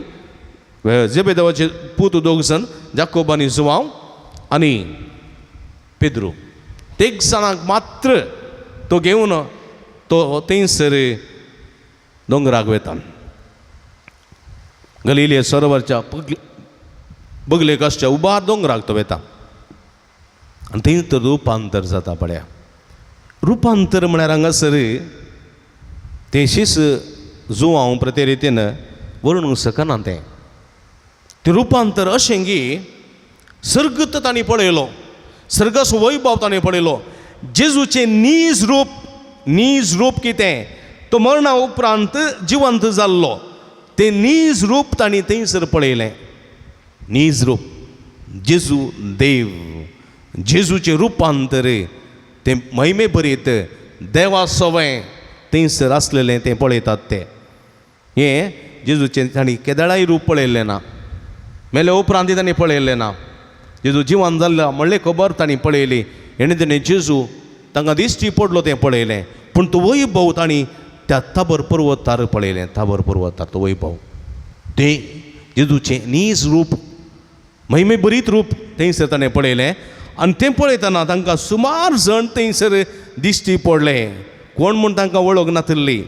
जेबेदेवाचे पूत 2 जण, जाकोब आनी जुवांव आनी पेद्रू, 1 जाणांक मात्र तो घेवन तो थंयसर दोंगराक वेता. गलिलिया सरोवरच्या बगलेक आसच्या उबार दोंगराक तो वेता आनी थंय तर रुपांतर जाता पळया. रुपांतर म्हळ्यार हांगासर तें शीस जुवांव प्रते रितीन वर्णूंक शकना. तें रुपांतर अशें की सर्गत तांणी पळयलो, सर्गाचो वैभव तांणी पळयलो. जेजूचें नीज रूप कितें, तो मरणा उपरांत जिवंत जाल्लो, तें नीज रूप तांणी थंयसर पळयलें. नीज रूप जेजू देव, जेजूचें रुपांतर तें महिमे भरीत देवा सवें थंयसर आसलेलें तें पळयतात. तें हें जेजूचें तांणी केदळाय रूप पळयल्लें ना, मेले उपरांत तांणी पळयल्लें ना. जेजू जिवंत जाल्लो म्हणले खबर तांणी पळयली. हेणें तेणें जेजू तांकां दिश्टी पडलो तें पळयलें, पूण तो वैभव तांणी त्या ताबर पर्वतार पळयलें. ताबर पर्वतार तो वैभव, तें जेजूचें नीज रूप, महिमे बरीत रूप थंयसर ताणें पळयलें. आनी तें पळयतना तांकां सुमार जण थंयसर दिश्टी पडले. कोण म्हूण तांकां वळख नासली,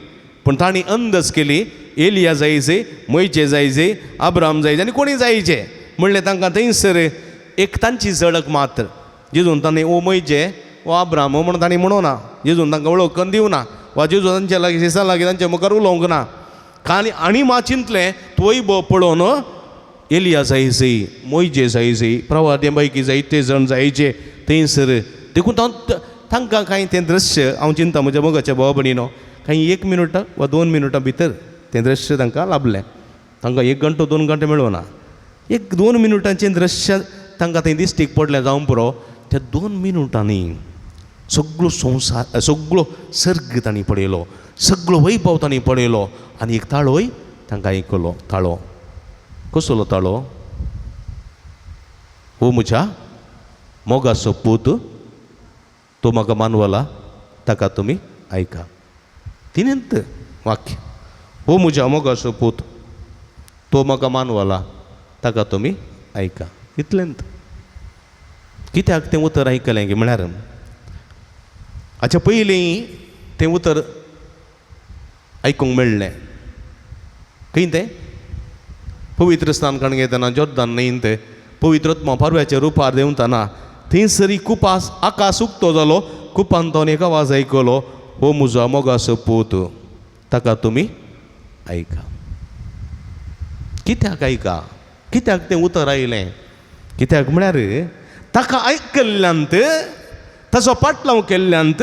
पूण तांणी अंदज केली एलिया जायचे, मोइशे जायचे, अब्राम जायचे आनी कोणी जायचे म्हणलें. तांकां थंयसर एक तांची झळक मात्र. जेजून ताणें ओ मोइशे ओ अब्राम म्हणून तांणी म्हणूं ना, जेजून तांकां वळख दिवना, वा जेजू तांच्या लागीं शेसा लागीं तांच्या मुखार उलोवंक ना. आनी चिंतलें तो वैभव पळोवन एलिया जायचे, मोइशे जायचे, प्रवाद्यां पैकी जायते जण जायचे थंयसर. देखून तांकां कांय तें दृश्य हांव चिंता म्हज्या मोगाच्या भाव भयणीनो, कांय 1 मिनट वा 2 मिनटां भितर तें दृश्य तांकां लाभलें. तांकां 1 घंटो 2 घंटे मेळोना, 1-2 मिनटांचें दृश्य तांकां थंय दिश्टीक पडलें जावं पुरो. त्या 2 मिनटांनी सगळो संवसार, सगळो सर्ग तांणी पळयलो, सगळो वैभव तांणी पळयलो. आनी एक ताळोय तांकां आयकलो. ताळो कसलो ताळो? हो म्हज्या मोगाचो पूत, तो म्हाका मानवला, ताका तुमी आयका. तिनेंत वाक्य, हो म्हज्या मोगाचो पूत, तो म्हाका मानवला, ताका तुमी आयका. इतलेंत. कित्याक तें उतर आयकलें गे म्हळ्यार हाच्या पयलीं तें उतर आयकूंक मेळ्ळें खंय तें पवित्र स्थान काण घेतना जोर्दान न्हंयेंत पवित्रत्मा पारव्याच्या रुपार देंवतना थंयसरी खूब आकाश उक्तो जालो. खुपान तो एक आवाज आयकलो, हो म्हजो मोगाचो पूत, ताका तुमी आयका. कित्याक आयका? कित्याक तें उतर आयलें? कित्याक म्हळ्यार ताका आयकल्ल्यांत, ताचो पाटलाव केल्ल्यांत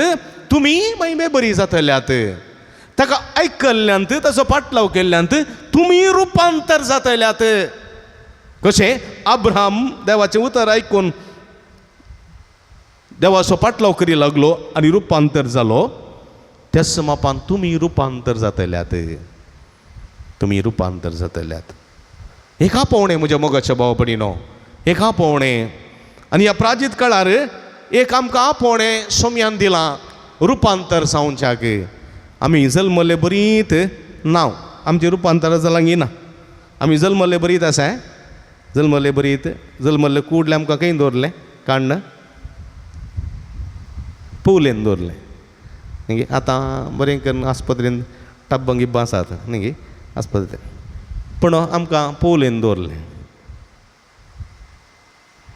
तुमी महिमे बरी जातल्यात. ताका आयकल्ल्यांत, ताचो पाटलाव केल्ल्यांत तुमी रुपांतर जातल्यात. कशें? अब्राहम देवाचें उतर आयकून देवाचो पाटलाव करी लागलो आनी रुपांतर जालो, त्याच मापान तुमी रुपांतर जातल्यात. तुमी रुपांतर जातल्यात. एक आपोवणें म्हज्या मोगाच्या भाव भयणीनो, एक आपोवणें. आनी ह्या प्राजीत काळार एक आमकां आपोवणें सोम्यान दिलां रुपांतर जावच्याक. आमी जल्मले बरीत नांव, आमचें रुपांतर जालांक येना. आमी जल्मले बरीत आसा, जल्मले बरी येतं जल्मले कूडले आमकां खंय दवरलें काडणं पवलेन दवरलें न्ही आतां बरें करून आस्पत्रेन टब्बां गिब्बां आसात न्ही आस्पत्रेन पूण आमकां पवलेन दवरलें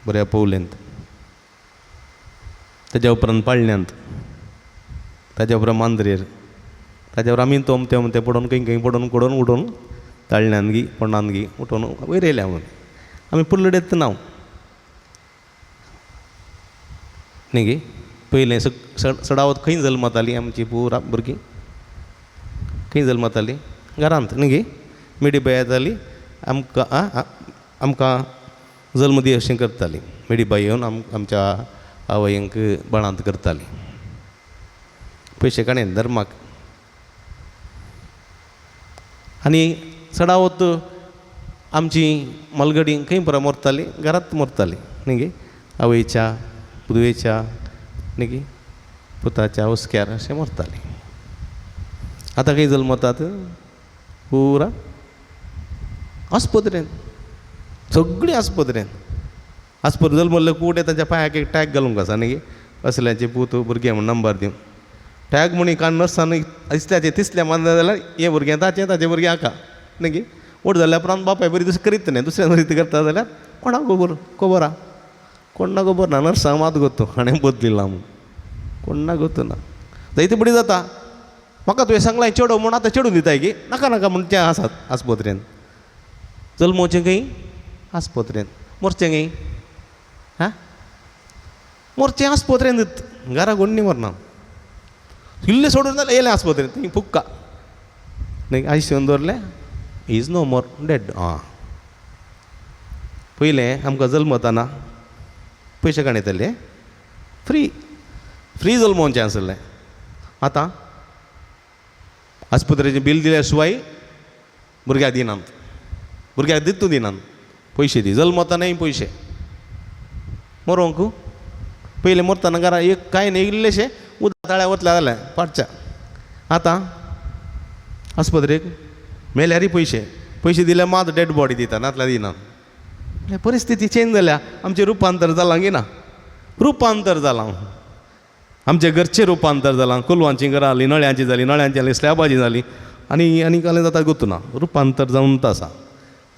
बऱ्या पवलेंत तेज्या उपरांत पाळण्यांत ताज्या उपरांत मांद्रेर ताज्या उपरांत आमी ते पडोवन खंय पडोवन कोडोन उठोवन ताळण्यान गी पोंडान गी उठोवन वयर येयल्या म्हणून आमी पुल्लडेत नांव न्ही गे पयलें सडावत खंय जल्मतालीं आमची पुरा भुरगीं खंय जल्मतालीं घरांत न्ही गे मिडीबाय येताली आमकां जल्मदी अशें करतालीं मिडीबाय येवन आमच्या आवयंक बाळांत करतालीं पयशे काडून धर्माक आनी चडावत आमची मलगडी खंय पुरो मरताली घरांत मरताली न्ही गे आवयच्या पुदवेच्या न्ही गे पुताच्या हुस्क्यार अशें मरताली आतां खंय जल्मतात पुरा आस्पत्रेन सगळीं आस्पत्रेन आस्पत्रेन जल्मल्ले कूड ताच्या पांयाक एक टॅग घालूंक आसा न्ही गे असल्याचें पूत भुरगें म्हूण नंबर दिवन टॅग म्हणी काण नर्सान दिसल्याचें तिसल्या मानलें जाल्यार हें भुरगें ताचें भुरगें हाका न्ही गे व्हड जाल्या उपरांत बापाय बरी दुसरें करीत न्ही दुसऱ्यान रीत करता जाल्यार कोणाक खबर आहा कोण ना खबर ना नर्सांक मात गोतो हाणें बदलिलां म्हूण कोण ना गोतो ना जायते बडी जाता म्हाका तुवें सांगलां चेडो म्हूण आतां चेडून दिताय गे नाका नाका म्हूण तें आसात आस्पत्रेन जल्मोवचें खंय आस्पत्रेन मरचें खंय हां मरचें आस्पत्रेन घरा कोण न्ही मरना इल्लें सोडून जाल्यार येयलें आस्पत्रेन थंय फुक्का न्ही आयसीयून दवरलें इज नो मोर डेड आं पयलें आमकां जल्मतना पयशे काडयताले फ्री जल्मोवचें आसलें आतां आस्पत्रेचें बील दिल्या शिवाय भुरग्याक दिनात भुरग्याक दितू दिनात पयशे दी जल्मतानाय पयशे मरोंक पयलें मरतना घरा एक कांय न्ही इल्लेशें उदक ताळ्या वतल्या जालें पाडच्या आतां आस्पत्रेक मेल्यारय पयशे दिल्यार मात डेड बॉडी दिता नातल्यार दिनात परिस्थिती चेंज जाल्या आमचें रुपांतर जालां गी ना रुपांतर जालां आमचे घरचें रुपांतर जालां कोलवांचीं घरां जालीं नळ्यांची जालीं स्लॅबाची जालीं आनी कालें जाता गुतूना रुपांतर जावन आसा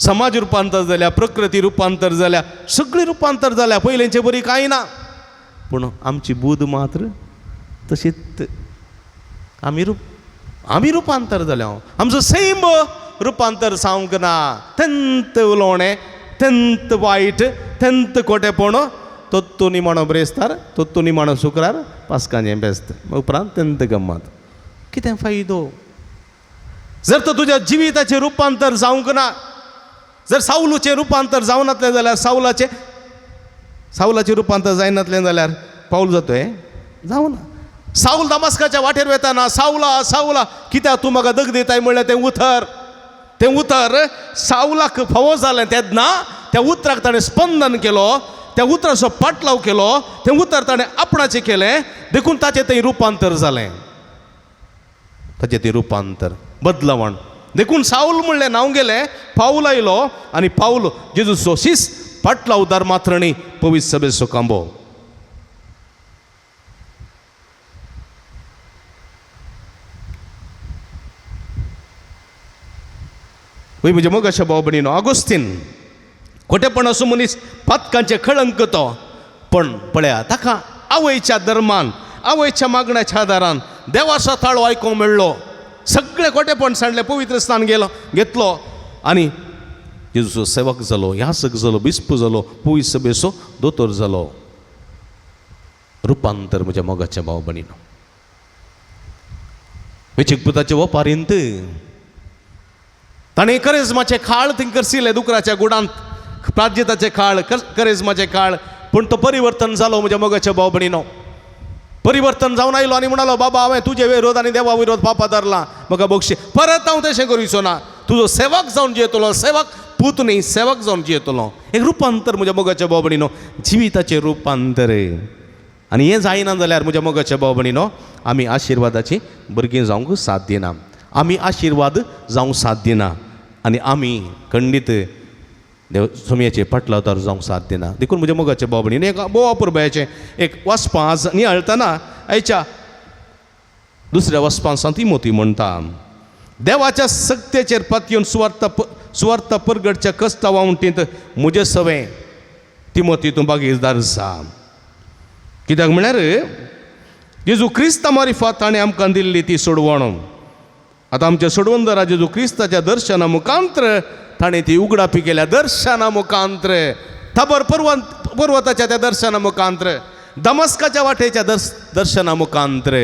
समाज रुपांतर जाल्या प्रकृती रुपांतर जाल्या सगळीं रुपांतर जाल्या पयलेंचे बरी कांय ना पूण आमची बूद मात्र तशीच आमी रुपांतर जाल्या आमचो सैम रुपांतर जावंक ना तेंत उलोवणें तेंत वायट तेंत खोटेपण तोत्तू निमाणो ब्रेस्तार तोत्तू निमाणो शुक्रार पास्कांचें बेस्त उपरांत तेंत गम्मत कितें फायदो जर तर तुज्या जिविताचें रुपांतर जावंक ना जर सावलूचें रुपांतर जावनातलें जाल्यार सावलाचें रुपांतर जायनातलें जाल्यार पावल जातोय जावना साऊल दमास्काच्या वाटेर वेताना सावला कित्याक तूं म्हाका दग दिताय म्हणलें तें उतर सावलाक फावो जालें तेन्ना त्या उतराक ताणें स्पंदन केलो त्या उतराचो पाटलाव केलो तें उतर ताणें आपणाचें केलें देखून ताचें थंय रुपांतर जालें ताचें तें रुपांतर बदलावण देखून साऊल म्हणलें नांव गेलें पाऊल आयलो आनी पाऊल जेजूचो शीस पाटलाव धर्मात्रणी पवित्र सभेचो कांबो वय म्हज्या मोगाच्या भाव भयणीनो ऑगस्टीन खोटेपण असो मनीस पातकांचे कळंक तो पण पळया ताका आवयच्या धर्मान आवयच्या मागण्याच्या आदारान देवाचो ताळो आयकूंक मेळ्ळो सगळे खोटेपण सांडले पवित्र स्थान घेतलो आनी जेजूचो सेवक जालो यासक जालो बिस्प जालो पवित्र सभेचो दोतोर जालो रुपांतर म्हज्या मोगाच्या भाव भयणीनो वेचीक पुताचे वपारींत ताणें करेजमाचे खाळ थंय करसिल्ले दुकराच्या गुडांत प्राज्यताचे खाळ करेजमाचे खाळ पूण तो परिवर्तन जालो म्हज्या मोगाच्या भाव भयणीनो परिवर्तन जावन आयलो आनी म्हणालो बाबा हांवें तुजे विरोध आनी देवा विरोध पापा धरला म्हाका बक्षी परत हांव तशें करूचो ना तुजो सेवक जावन जियेतलो सेवक पूत न्ही सेवक जावन जियेतलो एक रुपांतर म्हज्या मोगाच्या भाव भयणीनो जिविताचें रुपांतर आनी हें जायना जाल्यार म्हज्या मोगाच्या भाव भयणीनो आमी आशिर्वादाची भुरगीं जावंक साध्य ना आमी आशिर्वाद जावंक साध्य ना आनी आमी खंडीत देव सुमयाचे फाटलावतार जावंक साथ दिना देखून म्हज्या मोगाच्या बाबडीन एक बोवा पुरबायाचें एक वचपां आज नियाळतना आयच्या दुसऱ्या वचपां सांती मोती म्हणटा देवाच्या सक्तेचेर पातयेवन सुवार्थ परगडच्या कश्टा वावंटींत म्हजें सवें तिमोती तूं बागीरदार आसा कित्याक म्हळ्यार जेजू क्रिस्ता मारिफात ताणें आमकां दिल्ली ती सोडवण आतां आमच्या सोडवणदारा जेजू क्रिस्ताच्या दर्शना मुखांतर ताणें ती उगडापी केल्या दर्शना मुखांतर थबर पर्वताच्या त्या दर्शना मुखांतर दमस्काच्या वाटेच्या दर्शना मुखांतर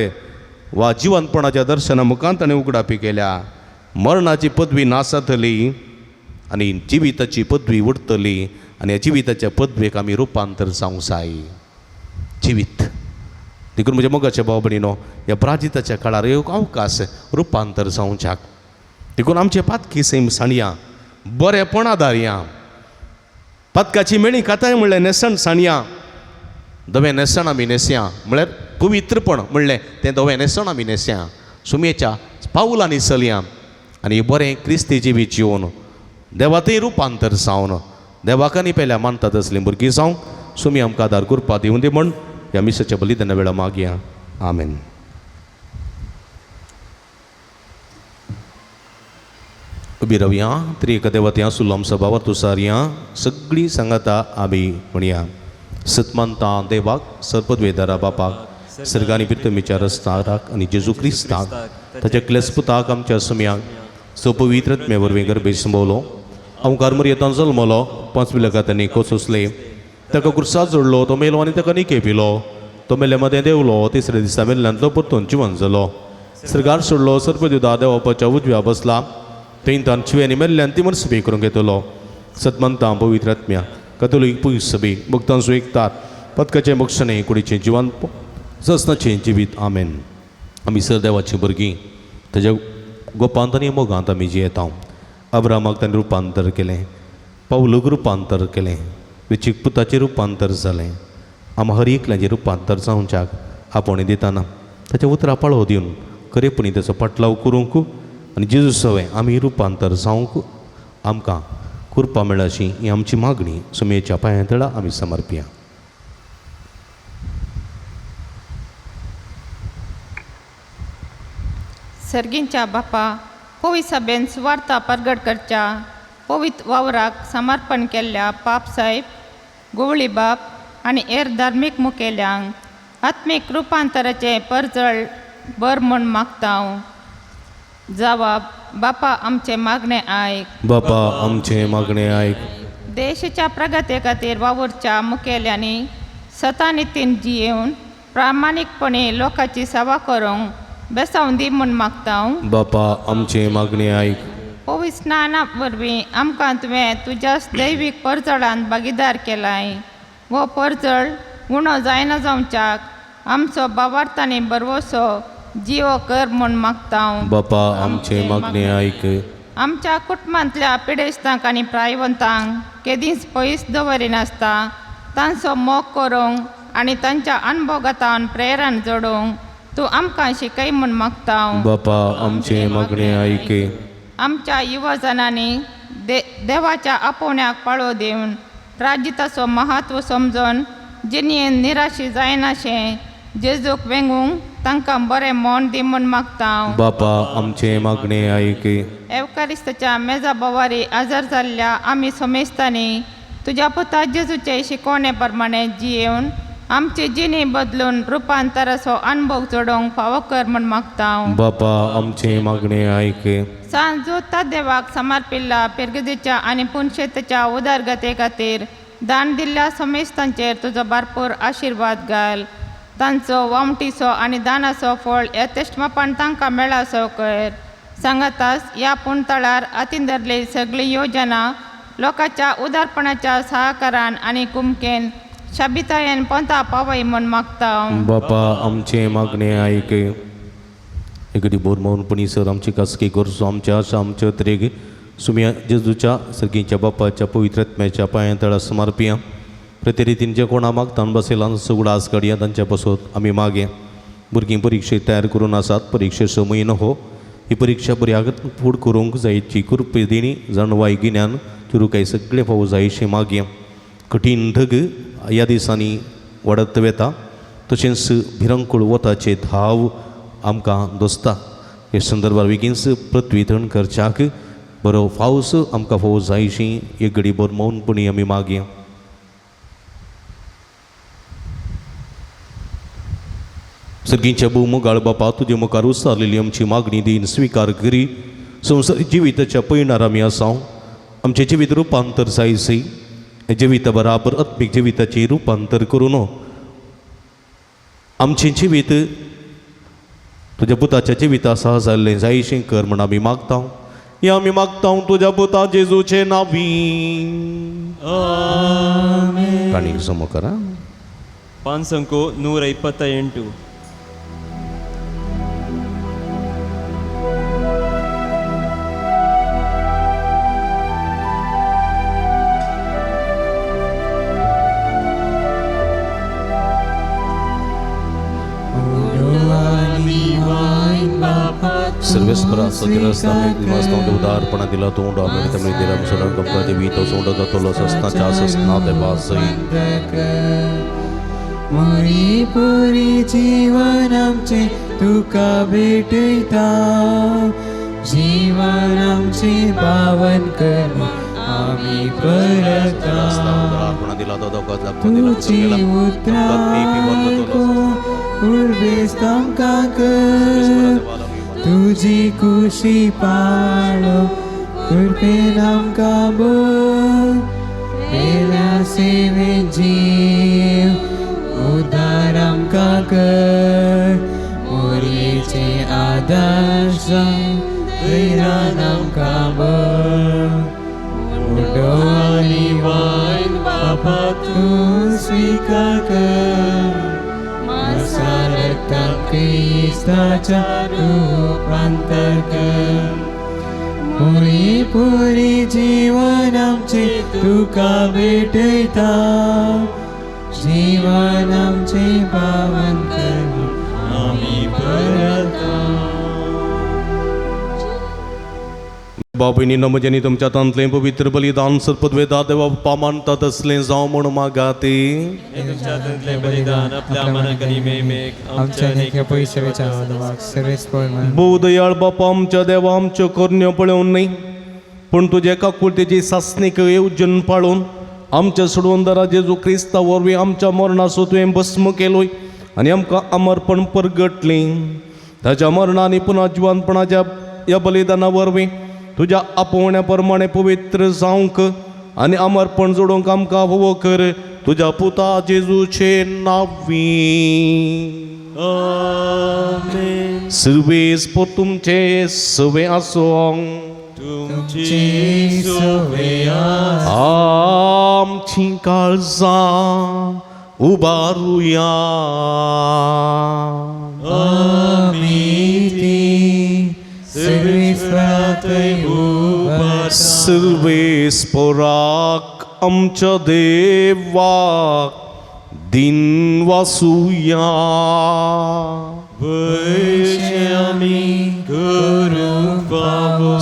वा जिवंतपणाच्या दर्शना मुखांत ताणें उगडापी केल्या मरणाची पदवी नासतली आनी जिविताची पदवी उरतली आनी ह्या जिविताच्या पदवेक आमी रुपांतर जावंक जाय जिवीत देखून म्हज्या मोगाच्या भाव भयणीनो ह्या प्राजिताच्या काळार एक अवकाश रुपांतर जावच्याक देखून आमचे पातकी सैम साणया बरेपणा धारया पातकाची मेळी काताय म्हणलें नेसण साणया धवें नेसण आमी नेसया म्हळ्यार पवित्रपण म्हणलें तें धवें नेसण आमी नेसया सुमेच्या पावलांनी चलया आनी बरें क्रिस्ती जिवीत जिवन देवातय रुपांतर जावन देवाक आनी पेल्या मानतात असलीं भुरगीं जावंक सुमी आमकां आदार करपा दिवं दी म्हण ह्या मिसाच्या बलिदाना वेळा मागया आमेन. उबी रावया त्रिएक देवत्या सुलम सभावर तुसारया सगळीं सांगाता आमी म्हणया सतमंता देवाक सर्पद्वेदारा बापाक सर्गानी पितमीच्या रस्ताराक आनी जेजू क्रिस्ताक ताच्या क्लेस्पुताक आमच्या सुम्याक सपवित्रत्मे वरवीं गर्भे संभोवलो अवकार मर्यादान जल्मलो 5 विलकांनी कोसोसले ताका कुर्सात जोडलो तो मेलो आनी ताका निके पिलो तो मेले मदें देवलो तिसऱ्या दिसा मेल्ल्यान तो परतून जिवंत जालो सर्गार सोडलो सर्पद्वेदा देवापाच्या उजव्या बसला थंय तान शिवेनी मेल्ल्यान ती मनसबी करूंक येतलो सतमंता पवित्रात्म्या कथोलीक पुलीस सभी भक्तांचो एकतात पदकाचें मोक्षणे कुडीचें जिवन ससनाचें जिवीत आमेन. आमी सर देवाचीं भुरगीं ताच्या गोपांत आनी मोगांत आमी जियेता अब्रामाक ताणें रुपांतर केलें पावलूक रुपांतर केलें वेचीक पुताचें रुपांतर जालें आमी हर एकल्याचें रुपांतर जावच्याक आपोवणें दिताना ताच्या उतरां पाळो दिवन खरेपणी ताचो पाटलाव करूंक आनी जेजू सवें आमी रुपांतर जावंक आमकां कृपा मेळ्ळा अशी ही आमची मागणी सुमेच्या पांयां तळा आमी समर्पया. सर्गींच्या बापा पवित्र सभेन सुवार्ता परगट करच्या पवित्र वावराक समर्पण केल्ल्या पाप साहेब गोवळी बाप आनी हेर धार्मीक मुखेल्यांक आत्मीक रुपांतराचें परजळ बर म्हूण मागता हांव. जबाब बापा आमचे मागणे आयक बापा आमचे मागणे आयक. देशाच्या प्रगती खातीर वावुरच्या मुखेल्यांनी सतानितीन जियेवन प्रामाणीकपणे लोकांची सेवा करूंक बेसावून दी म्हूण मागता हांव. बापा आमचे मागणे आयक. पवित्र स्नाना वरवीं आमकां तुवें तुज्या दैवीक परजळान भागीदार केलाय वो परजळ उणो जायना जावच्याक आमचो भावार्थ आनी बरवसो जिवो कर म्हूण मागता हांव. बापा आमचे मागणे आयक. आमच्या कुटुंबांतल्या पिडेस्तांक आनी प्रायवंतांक केदींच पयस दवरिनासता तांचो मोग करूंक आनी तांच्या अनुभोगातान प्रेरण जोडूंक तूं आमकां शिकय म्हूण मागता हांव. बापा आमचे मागणे आयक. आमच्या युवजनांनी देवाच्या आपोवण्याक पाळो दिवन राजिताचो महत्व समजून जिणेन निराशी जायनाशें जेजूक वेंगूंक तांकां बरें मोन दी म्हूण मागता हांव. बापा आमचे मागणे आयक. एवकारिस्ताच्या मेजा बोवारी आजार जाल्ल्या आमी समेस्तांनी तुज्या पुता जेजूचे शिकवणे प्रमाणे जियेवन आमची जिणी बदलून रुपांतराचो अनुभव जोडूंक फावो कर म्हूण मागता हांव. बापा आमचे मागणे आयक. सांजोता देवाक समर्पिल्ल्या पिरगदेच्या आनी पुनशेताच्या उदारगते खातीर दान दिल्ल्या समेस्तांचेर तुजो भरपूर आशिर्वाद घाल. तांचो वामटीचो आनी दानाचो फळ यथेश्टपण तांकां मेळासो कर. सांगातास ह्या पुणतळार हातीन धरली सगळी योजना लोकांच्या उदारपणाच्या सहकारान आनी कुमकेन शाबितायेन पंथा पावय म्हूण मागता हांव. बापा आमचे मागणे आयक. एकडी बोर मौनपणी सर आमची कासकी करचो आमच्या आशा आमच्या तरेक सुम्या जेजूच्या सर्गीच्या बापाच्या पवित्रत्म्याच्या पांयां तळा समर्पया. प्रतिरितीन जे कोणा मागतान बसयला सगळा आस काडया तांच्या पासत आमी मागे भुरगीं परिक्षेक तयार करून आसात परीक्षे 6 म्हयनो हो ही परीक्षा बरी आगत फूड करूंक जायची कृपे देणी जाणवाय गिन्यान चिरूकाय सगळे फावो जायशे मागया कठीण ढग ह्या दिसांनी वाडत वेता तशेंच भिरंकूळ वताचे धाव आमकां दोसता हे संदर्भार बेगीनच पृथ्वी थंड करच्याक बरो पावस आमकां फावो जायशी एक घडी बर मौनपणी आमी मागया. सर्गींच्या भूमोगाळ बापा तुजे मुखार उसारलेली आमची मागणी दिन स्वीकार करी. संवसारीक जिविताच्या पैणार आमी आसां आमचें जिवीत रुपांतर जायसै जिविता बराबर आत्मीक जिविताचें रुपांतर करून आमचें जिवीत तुज्या पुताच्या जिविता सह जाल्लें जायशें कर म्हण आमी मागता. हें आमी मागता तुज्या पुता जेजूचे नांवी. काणीक समो करा. पान संको 128. सर्वेस्परा सजरस्तामे उदारपणा दिला तोंड आम्ही तमिळ दिला मुसलमान कंपनाचे वीत सोंड जातलो सस्ता चासस ना ते बासई मोरी पुरी जीवन आमचे तुका भेटयता जीवन आमचे पावन कर आमी परता उदारपणा दिला तो दोगात लागतो दिला तुझी उतराको उर्बेस तामकां कर तुझी खुशी पाळो कृपेन आमकां बोल पेल्या सेवे जीव उदार आमकां कर मोरयेचे आदर्श वैरान आमकां बोल उडो आनी वायन बापा तूं स्विकार कर रक्तांत क्रिस्ताच्या रूपांतर कर पुरी पुरी जीवन आमचे तुका भेटयता जीवन आमचे पावन कर आमी परता. बाबीनी नमजनी तुमच्या तांतले पवित्र बलिदान सर्पद्वेदा देवा पामानता तसले जावं म्हण मागाते. तुमच्या तंतले बलिदान आपल्या मनाकरी मेमेक आमच्या नेक्या पयशे विचारवाक सर्वेस्पर बोधयाळ बापा आमच्या देवा आमच्यो करण्यो पळोवन न्ही पूण तुजे काकुळतेची सासणीक येवजन पाळून आमच्या सोडवंदरा जेजू क्रिस्ता वरवीं आमच्या मरणाचो तुवें भस्म केलोय आनी आमकां अमरपण परगटलें. ताच्या मरणांनी पुन्हा जिवंतपणाच्या ह्या बलिदाना वरवीं तुज्या आपोवण्या प्रमाणे पवित्र जावंक आनी अमरपण जोडूंक आमकां फावो कर तुज्या पुता जेजूचे नांवी. आमेन. सर्वेस्पर तुमचे सवे आसूं तुमची सोवे आमची काळजां उबारुया. सर्वेस्पराक आमच्या देवाक दिन वासुया.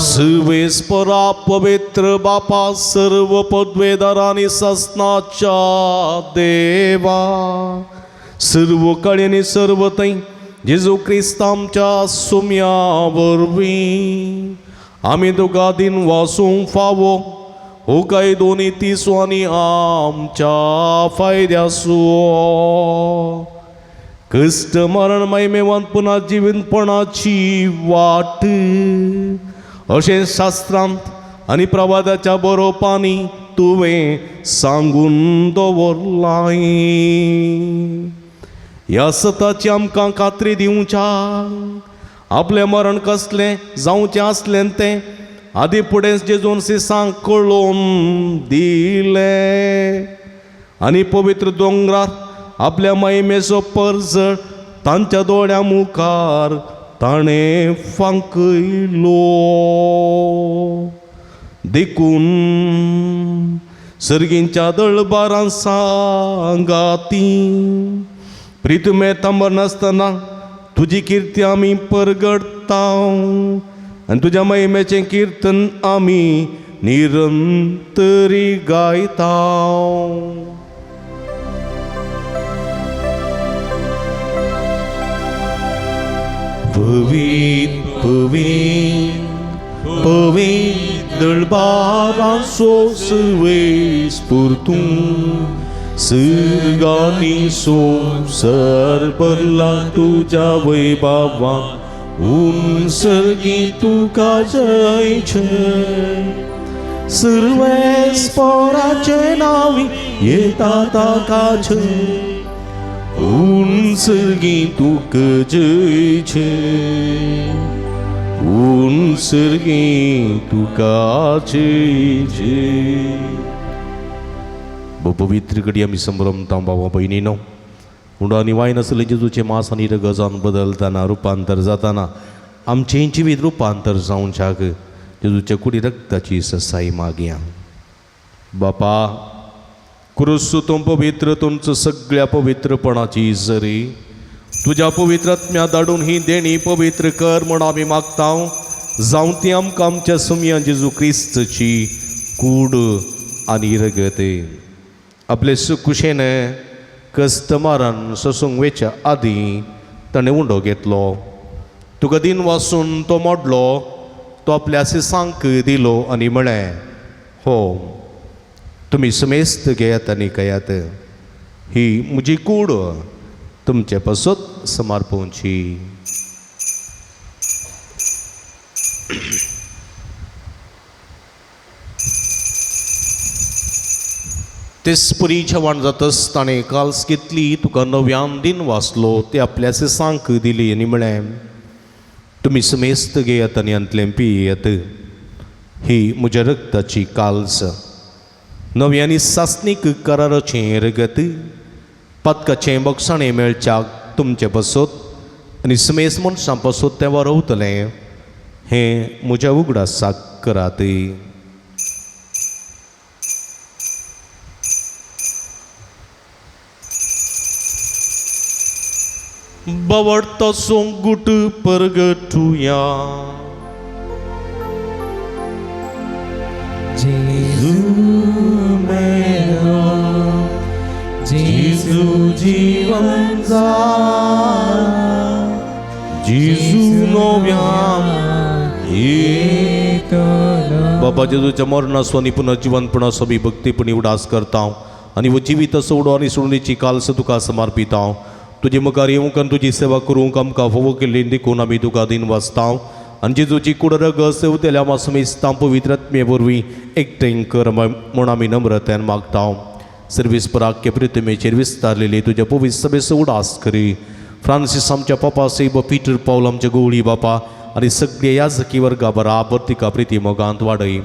सर्वेस्परा पवित्र बापा सर्व पदवेदारांनी ससनाच्या देवा सर्व कळेनी सर्व थंय जेजू क्रिस्त आमच्या सुम्या वरवीं आमी तुका दिन वासूंक फावो हो काय दोनी तिसो आनी आमच्या फायद्यासो कश्ट मरण महिमेवान पुन्हा जिवंतपणाची वाट अशें शास्त्रांत आनी प्रवादाच्या बरोवपांनी तुवें सांगून दवरलां. ह्या सताची आमकां खात्री दिवच्या आपलें मरण कसलें जावचें आसलें तें आदी फुडें जेजून सिसांक कळोवन दिलें आनी पवित्र दोंगरार आपल्या महिमेचो परजळ तांच्या दोळ्या मुखार ताणें फांकयलो. देखून सर्गींच्या दळबारां सांगाती प्रितुमे तांबर नासतना तुजी किर्ती आमी परगडता आणि तुझ्या महिमेचे कीर्तन आम्ही निरंतरी गायता. पवित्र पवित्र păvitul Baba Sosvei spurtum Sârgani sărbărla tuja voi Baba Un sărghitu ca cei Sârves porace navi e tata ca cei Un sărghitu ca cei Un sărghitu ca cei पवित्र घडी आम्ही संभ्रमता बाबा बहिणीनो हुंडा निवाय नसले जेजूचे मास आणि गजान बदलताना रूपांतर जाताना आमचे जिवीत रूपांतर जाऊन शाक जेजूच्या कुडी रक्ताची ससाई मागया. बापा क्रुस तो पवित्र तुमचं सगळ्या पवित्रपणाची जरी तुझ्या पवित्रात्म्या धाडून ही देणी पवित्र कर म्हण आम्ही मागता. जाऊन ती आमकां आमच्या सुमया जेजू क्रिस्तची कूड आणि रगते आपले सुकुशेने कस्टमरान ससूंक वेच्या आदी ताणें उंडो घेतलो. तुका दिन वाचून तो मोडलो तो आपल्या सिसांक दिलो आनी म्हळें हो तुमी समेस्त घेयात आनी कयात ही म्हजी कूड तुमचे पासत समर्पोवची. तेच पुरी जेवण जातस ताणें काल्स घेतली तुका नव्यान दिन वाचलो ते आपल्या सिसांक दिली आनी म्हळें तुमी समेस्त घेयात आनी अंतलें पियेयात ही म्हज्या रक्ताची काल्स नव्यानी सासणीक कराराचें रगत पदकाचें बक्षाणें मेळच्याक तुमचे पासत आनी समेस्त मनशां पासत तें वारवतलें हें म्हज्या उगडासाक करात. Bawarta songgut pergetuya Jesus mero Jesus jivanza Jesus novya बाबा जेजूच्या मरणास्वानी पुनर्जीवनपणासोबी भक्तीपणी उडास करता आणि व जिवीत सोडो आणि सोडणीची काल्स तुका समर्पिता. तुझे मुखार येवंक आनी तुजी सेवा करूंक आमकां फोव केल्ली देखून आमी तुका दिन वाचता आनी जेजूची कुडरग सेवतेल्या मासमेस्तां पवित्रात्मे वरवीं एकठांय कर म्हूण आमी नम्रतेन मागता. सर्वेस्पराक्य प्रतिमेचेर विस्तारलेली तुज्या पवित्र सभेचो उडास करी. फ्रांसीस आमच्या पापा सेब पीटर पावल आमच्या गवळी बापा आनी सगळे याजकी वर्गा बराबर तिका प्रिती मोगांत वाडय.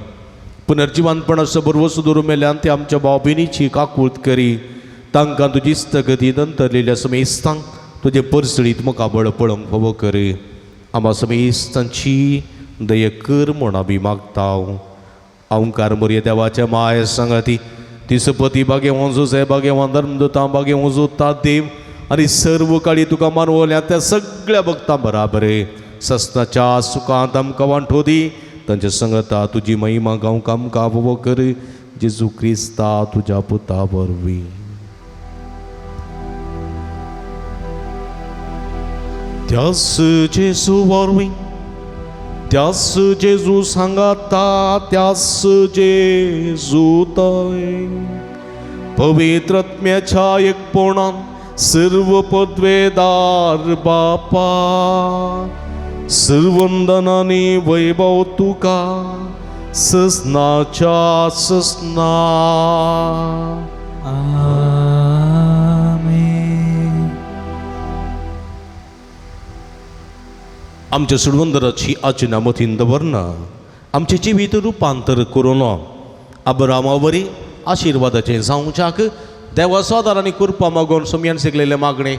पुनर्जीवनपणाचो बरवो सुदूर मेल्यान ते आमच्या भाव भयणीची काकूळट करी. तांकां तुजी स्थगती नंतरलेल्या समेस्तांक तुजे परसळीत मुखार बळ पळोवंक फोव कर. आम्हा समेस्तांची दय कर म्हूण आमी मागता. ओंकार मोरये देवाच्या माय सांगाती तिसपती बागे वंजो जय बागे धर्मदूता बागे वंजो ता देव आनी सर्व काळी तुका मानवल्या त्या सगळ्या भक्तां बराबर सस्ताच्या सुखांत आमकां वांटो दी. तांच्या संगता तुजी महिमा गावंक आमकां फोव कर. जेजू क्रिस्ता तुज्या पुता वरवीं. त्यास जेजू वरवीं त्यास जेजू सांगाता त्यास जेजू तय पवित्रात्म्याच्या एकपणान सर्व पदवेदार बापा सर्वंदनानी वैभव तुका ससनाच्या ससना. आमच्या सुडवंदराची आचना मतीन दवरना आमचे जिवीत रुपांतर करून अब्रामावरी आशिर्वादाचें जावच्याक देवा सोदार आनी कृपा मागोवन सुमयान शिकलेले मागणे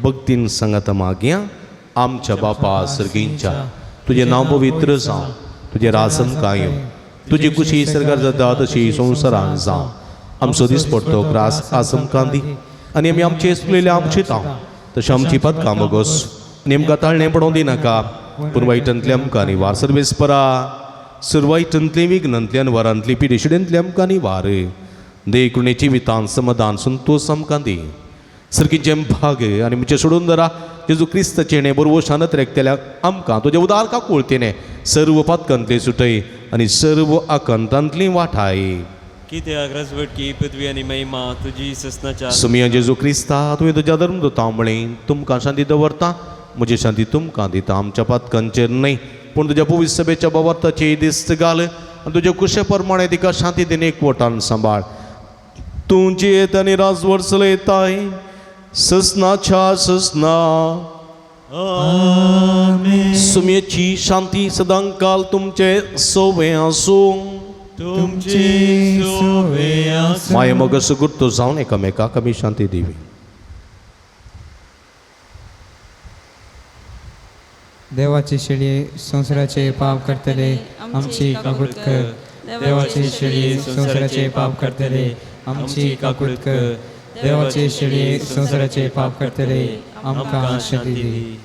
भक्तीन सांगात मागया. आमच्या बापा सर्गींच्या तुझे नाव पवित्र जावं तुझे रासन कायम तुझी कुशी सरकार जाता तशी संवसारान जावं. आमचो दिसपडतो ग्रास आसमकां दी आनी आमी आमचे सुलेले आमचे ताव तशें आमची पदकां मागोस नेमकां ताळणें पडोवं दिनाका पूण वायटांतले आमकां निवार सर्वेस्परा सर्वायटांतले विघ्नांतल्यान वरांतली पिडेशिडेंतले आमकां निवार देखुणेची वितान समाधान संतोष आमकां दी सारकी जेम भाग आनी म्हणजे सोडून दरा जेजू क्रिस्ताचेणे बरोबर शानत रेखतेल्या आमकां तुजे उदार का कोळतेने सर्व पातकांतली सुटय आनी सर्व आकांतांतली वाठाय कित्याक राजवटकी पदवी आनी महिमा तुजी ससनाच्या सुमिया जेजू क्रिस्ता तुवें तुज्या धर्मदूतांमुळे तुमकां शांती दवरता म्हजी शांती तुमकां दिता आमच्या पातकांचेर न्हय पूण तुज्या पवित्र सभेच्या बाबताची दिस्त घाल आनी तुज्या कुशे प्रमाणे तिका शांती दिन एकवटान सांबाळ तूं जियेत आनी राजवट चलयताय ससनाच्या ससना सुमयेची शांती सदां काल तुमचे सोबे आसूं तुमचे सोवे आसूं माये मोग सुगुर्तो जावन एकामेकाक आमी शांती दिवी देवाची शेळी संवसाराचे पाप करतले आमची काकूट कर देवाची शेळी संवसाराचे पाप करतले आमची काकूट कर देवाची शेळी संवसाराचे पाप करतले आमकां शांती दी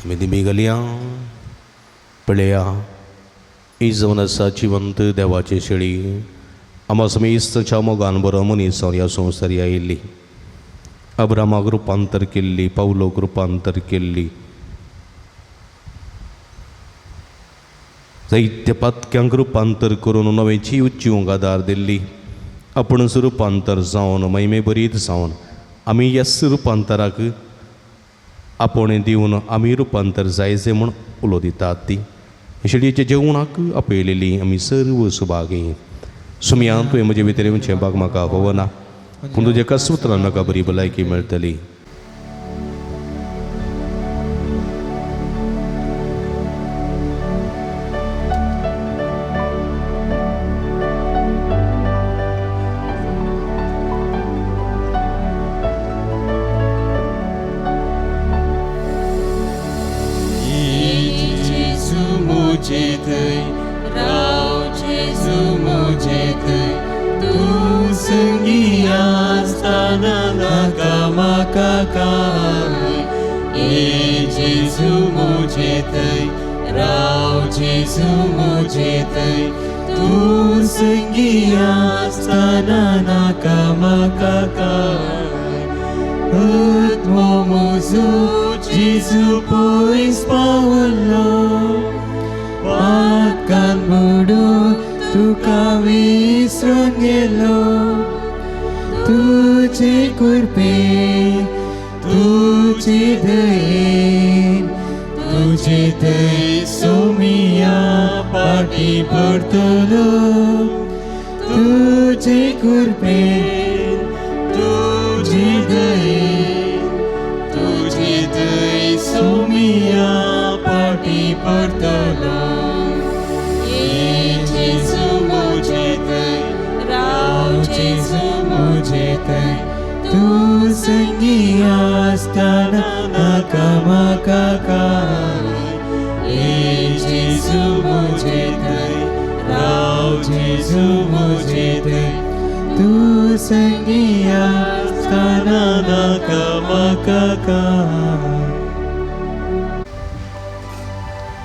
आमी दिमी घालया पळया इजवन आसा जिवंत देवाची शेळी आमा समेस्तच्या मोगान बरो मनीस ह्या संवसारी आयिल्ली अब्रामाक रुपांतर केल्ली पावलोक रुपांतर केल्ली जायत्या पातक्यांक रुपांतर करून नवें जीव जिवंक आदार दिल्ली आपणच रुपांतर जावन महिमे बरीत जावन आमी ह्या रुपांतराक आपण दिवन आमी रुपांतर जायचे म्हूण उलो दितात ती शेळयेच्या जेवणाक आपयलेली आमी सर्व सुभागी सुमया तुवें म्हजे भितर येवचें भाग म्हाका हवना पूण तुज्या एका सुत्रान म्हाका बरी भलायकी मेळटली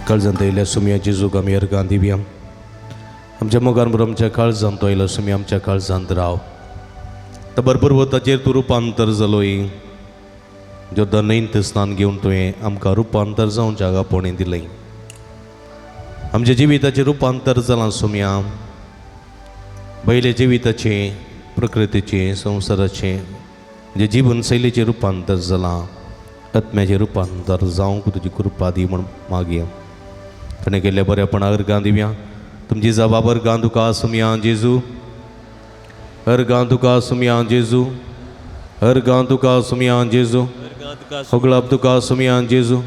काळजांत येयल्या सुमया जेजूक आमी अर्गां दिवया आमच्या मोगान बरो आमच्या काळजांत आयलो सुमी आमच्या काळजांत राव तर बरोबर वताचेर तूं रुपांतर जालोय जोर्दानैंत स्नान घेवन तुवें आमकां रुपांतर जावन जागापोणें दिलें आमच्या जिविताचें रुपांतर जालां सुमया बैले जिविताचें प्रकृतीचें संवसाराचें म्हणजे जिवनशैलीचें रुपांतर जालां आत्म्याचें रुपांतर जावंक तुजी कृपा दी म्हूण मागया ताणें केल्ल्या बऱ्यापणा अर्गां दिवया तुमची जबाब अर्गां तुका सुमया जेजू अर्गां तुका सुमया जेजू अर्गां तुका सुमया जेजू होगळाप तुका सुमया जेजू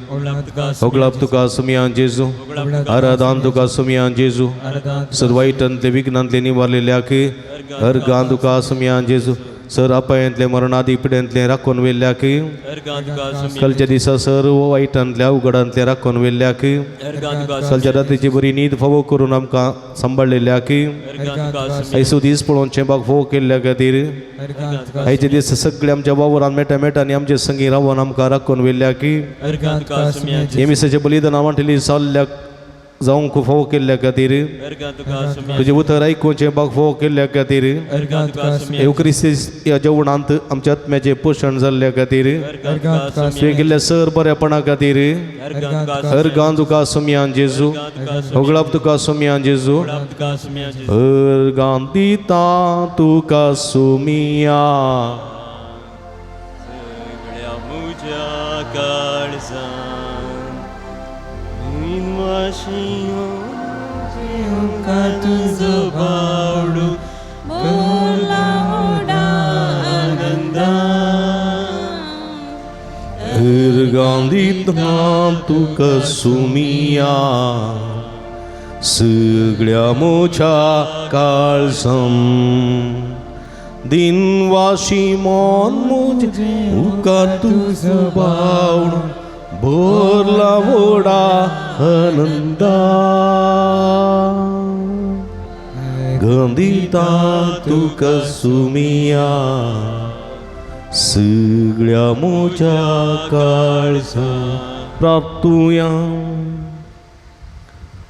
होगळाप तुका सुमया जेजू आराधान तुका सुमया जेजू सर्वायटांतले विघ्नांतले निवारलेल्याक अर्गां तुका सुमया जेजू सर अपायांतले मरणादी पिड्यांतले राखून वेल्ल्याक अर्गां तुका सुमी कालच्या दिसा सर्व वायटांतल्या उगडांतले राखून वेल्ल्याक अर्गां तुका कालच्या रात्रीची बरी न्हीद फावो करून आमकां सांबाळलेल्याक अर्गां तुका सुमी आयसो दीस पळोवन चेंबाक फोव केल्ल्या खातीर आयचे दीस सगळे आमच्या वावरान मेटामेटांनी आमचे संगी रावन आमकां राखून वेल्ल्याक अर्गां तुका सुमी हे मिसाच्या बलिदाना वांटली साल्ल्याक जावंक फोव केल्ल्या खातीर अर्गां तुका सुमी तुजे उतर आयकून चेंबाक फोव केल्ल्या खातीर अर्गां तुका सुमी एवक्रिस्ती या जेवणांत आमच्या आत्म्याचे पोशण जाल्ल्या खातीर अर्गां तुका तुवें केल्ल्या सर बरेपणा खातीर अर्गां तुका अर्गां तुका सुमयान जेजू होगळाप तुका सुमयान जेजू तुका सुमी अर्गां दिता तुका सुमिया सगळ्या म्हज्या काळजान तुझो बावडू बोला आनंदा अर्गां दिता तुका सुमिया सगळ्या मोच्या काळजान दिनवाशी मोन मुझे उकार तुझो बावडू बोला वोडा आनंदा गंदिता तुका सुमिया सगळ्या मोच्या काळजान प्रार्थुया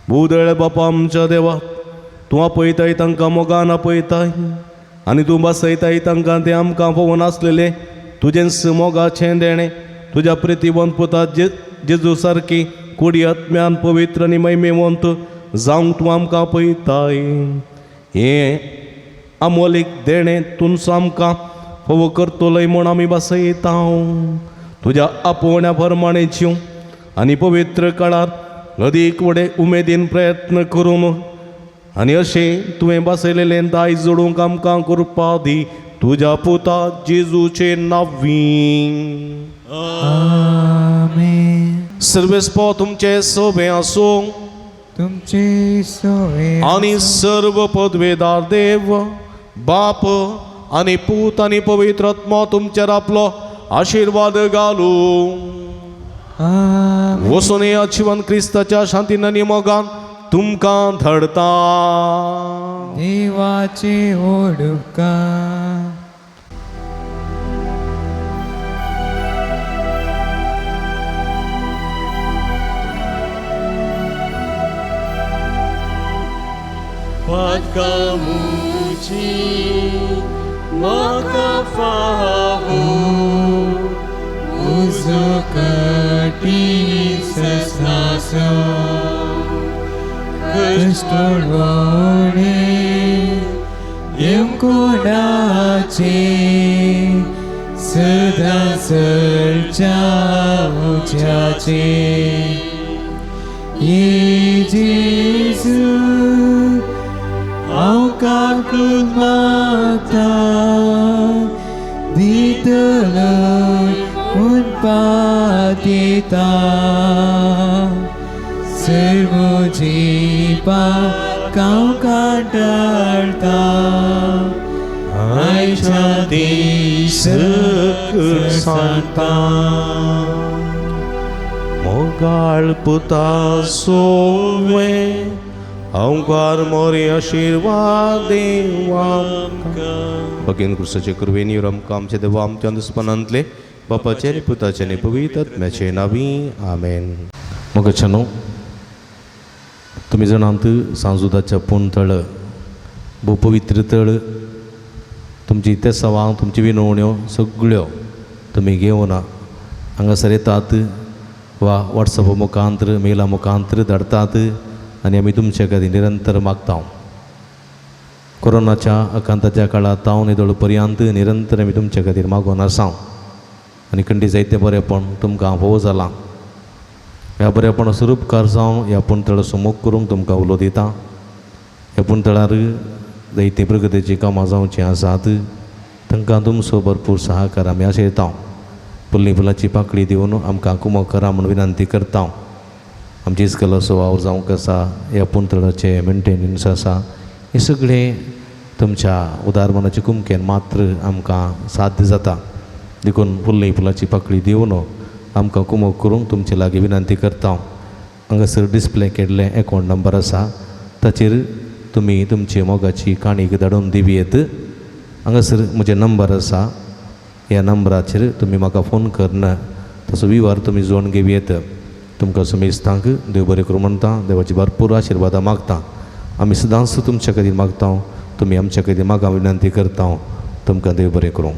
भूदळ बापा आमच्या देवा तूं आपयताय तांकां मोगान आपयताय आनी तूं बसयताय तांकां ते आमकां पळोवन आसलेले तुजें मोगाचें देणें तुज्या प्रितीवंत पुता जेजू सारकी कुडी आत्म्यान पवित्र आनी महिमेवंत जावंक तूं आमकां पळयताय हें अमोलीक देणें तूं आमकां फोव करतलोय म्हूण आमी बसयता तुज्या आपोवण्या प्रमाणे जिव आनी पवित्र काळार अदीक व्हडे उमेदीन प्रयत्न करून आनी अशें तुवें बसयलेलें दायज जोडूंक आमकां कृपा दी तुज्या पुता जेजूचे नांवीं आमेन. सर्वेस्पो तुमचे सोबे आसूं तुमचे सोवे आनी सर्व पदवेदार देव बाप आनी पूत आनी पवित्र आत्मा तुमचेर आपलो आशिर्वाद घालूं आमेन. वचून या जिवन क्रिस्ताच्या शांतीन आनी मोगान तुमकां धाडता देवाचे ओडुका Pagkamuci makafahu uzukati sesnaso Kastolvone Yemkodace Sedaselca ucace Ye Jesus Angkat mata ditelan unpatita sermujipa kau kadarta ai jadi santa mogal puta sowe अवकार More आशीर्वाद देवा भगीन कृष्णाचे कृपेनीवर आमकां आमचे देवा आमच्या अंधस्पनांतले बापाचे आनी पुताचे आनी पवित्र आत्म्याचे नांवी आमेन. मोगाच्यानो तुमी जाणात सांजुदाच्या पुणतळ भोव पवित्र तळ तुमची ते सवां तुमची विनवण्यो सगळ्यो तुमी घेवन हांगासर येतात वा वॉट्सॅप मुखांतर मेला मुखांतर धाडतात आनी आमी तुमचे खातीर निरंतर मागता. कोरोनाच्या आकांताच्या काळात ताव निदळ पर्यंत निरंतर आमी तुमचे खातीर मागून आसा आनी खंडी जायते बरेपण तुमकां फोव जालां. ह्या बरेपण स्वरूपकार जावन ह्या पुणतळ सुमोग करूंक तुमकां उलो दिता. ह्या पुणतळार जायती प्रगतीची कामां जावची आसात तांकां तुमचो भरपूर सहकार आमी आशयता. फुल्ली फुलाची पाकळी दिवन आमकां कुमो करा म्हूण विनंती करता. आमची इस्कलाचो वावर जावंक आसा ह्या पुणतळाचे मेंटेनन्स आसा हे सगळे तुमच्या उदारमनाचे कुमकेन मात्र आमकां साध्य जाता देखून फुल्लई फुलाची पाकळी दिवन आमकां कुमक करूंक तुमचे लागीं विनंती करता हांगासर डिस्प्ले केल्ले अकावंट नंबर आसा ताचेर तुमी तुमचे मोगाची काणीक धाडून दिवयेत हांगासर म्हजे नंबर आसा ह्या नंबराचेर तुमी म्हाका फोन करना तसो विवार तुमी जोडून घेवयेत तुमकां समेस्तांक देव बरें करूं म्हणटा देवाची भरपूर आशिर्वादां मागता आमी सदांच तुमच्या खातीर मागता तुमी आमच्या खातीर म्हाका विनंती करता तुमकां देव बरें करूं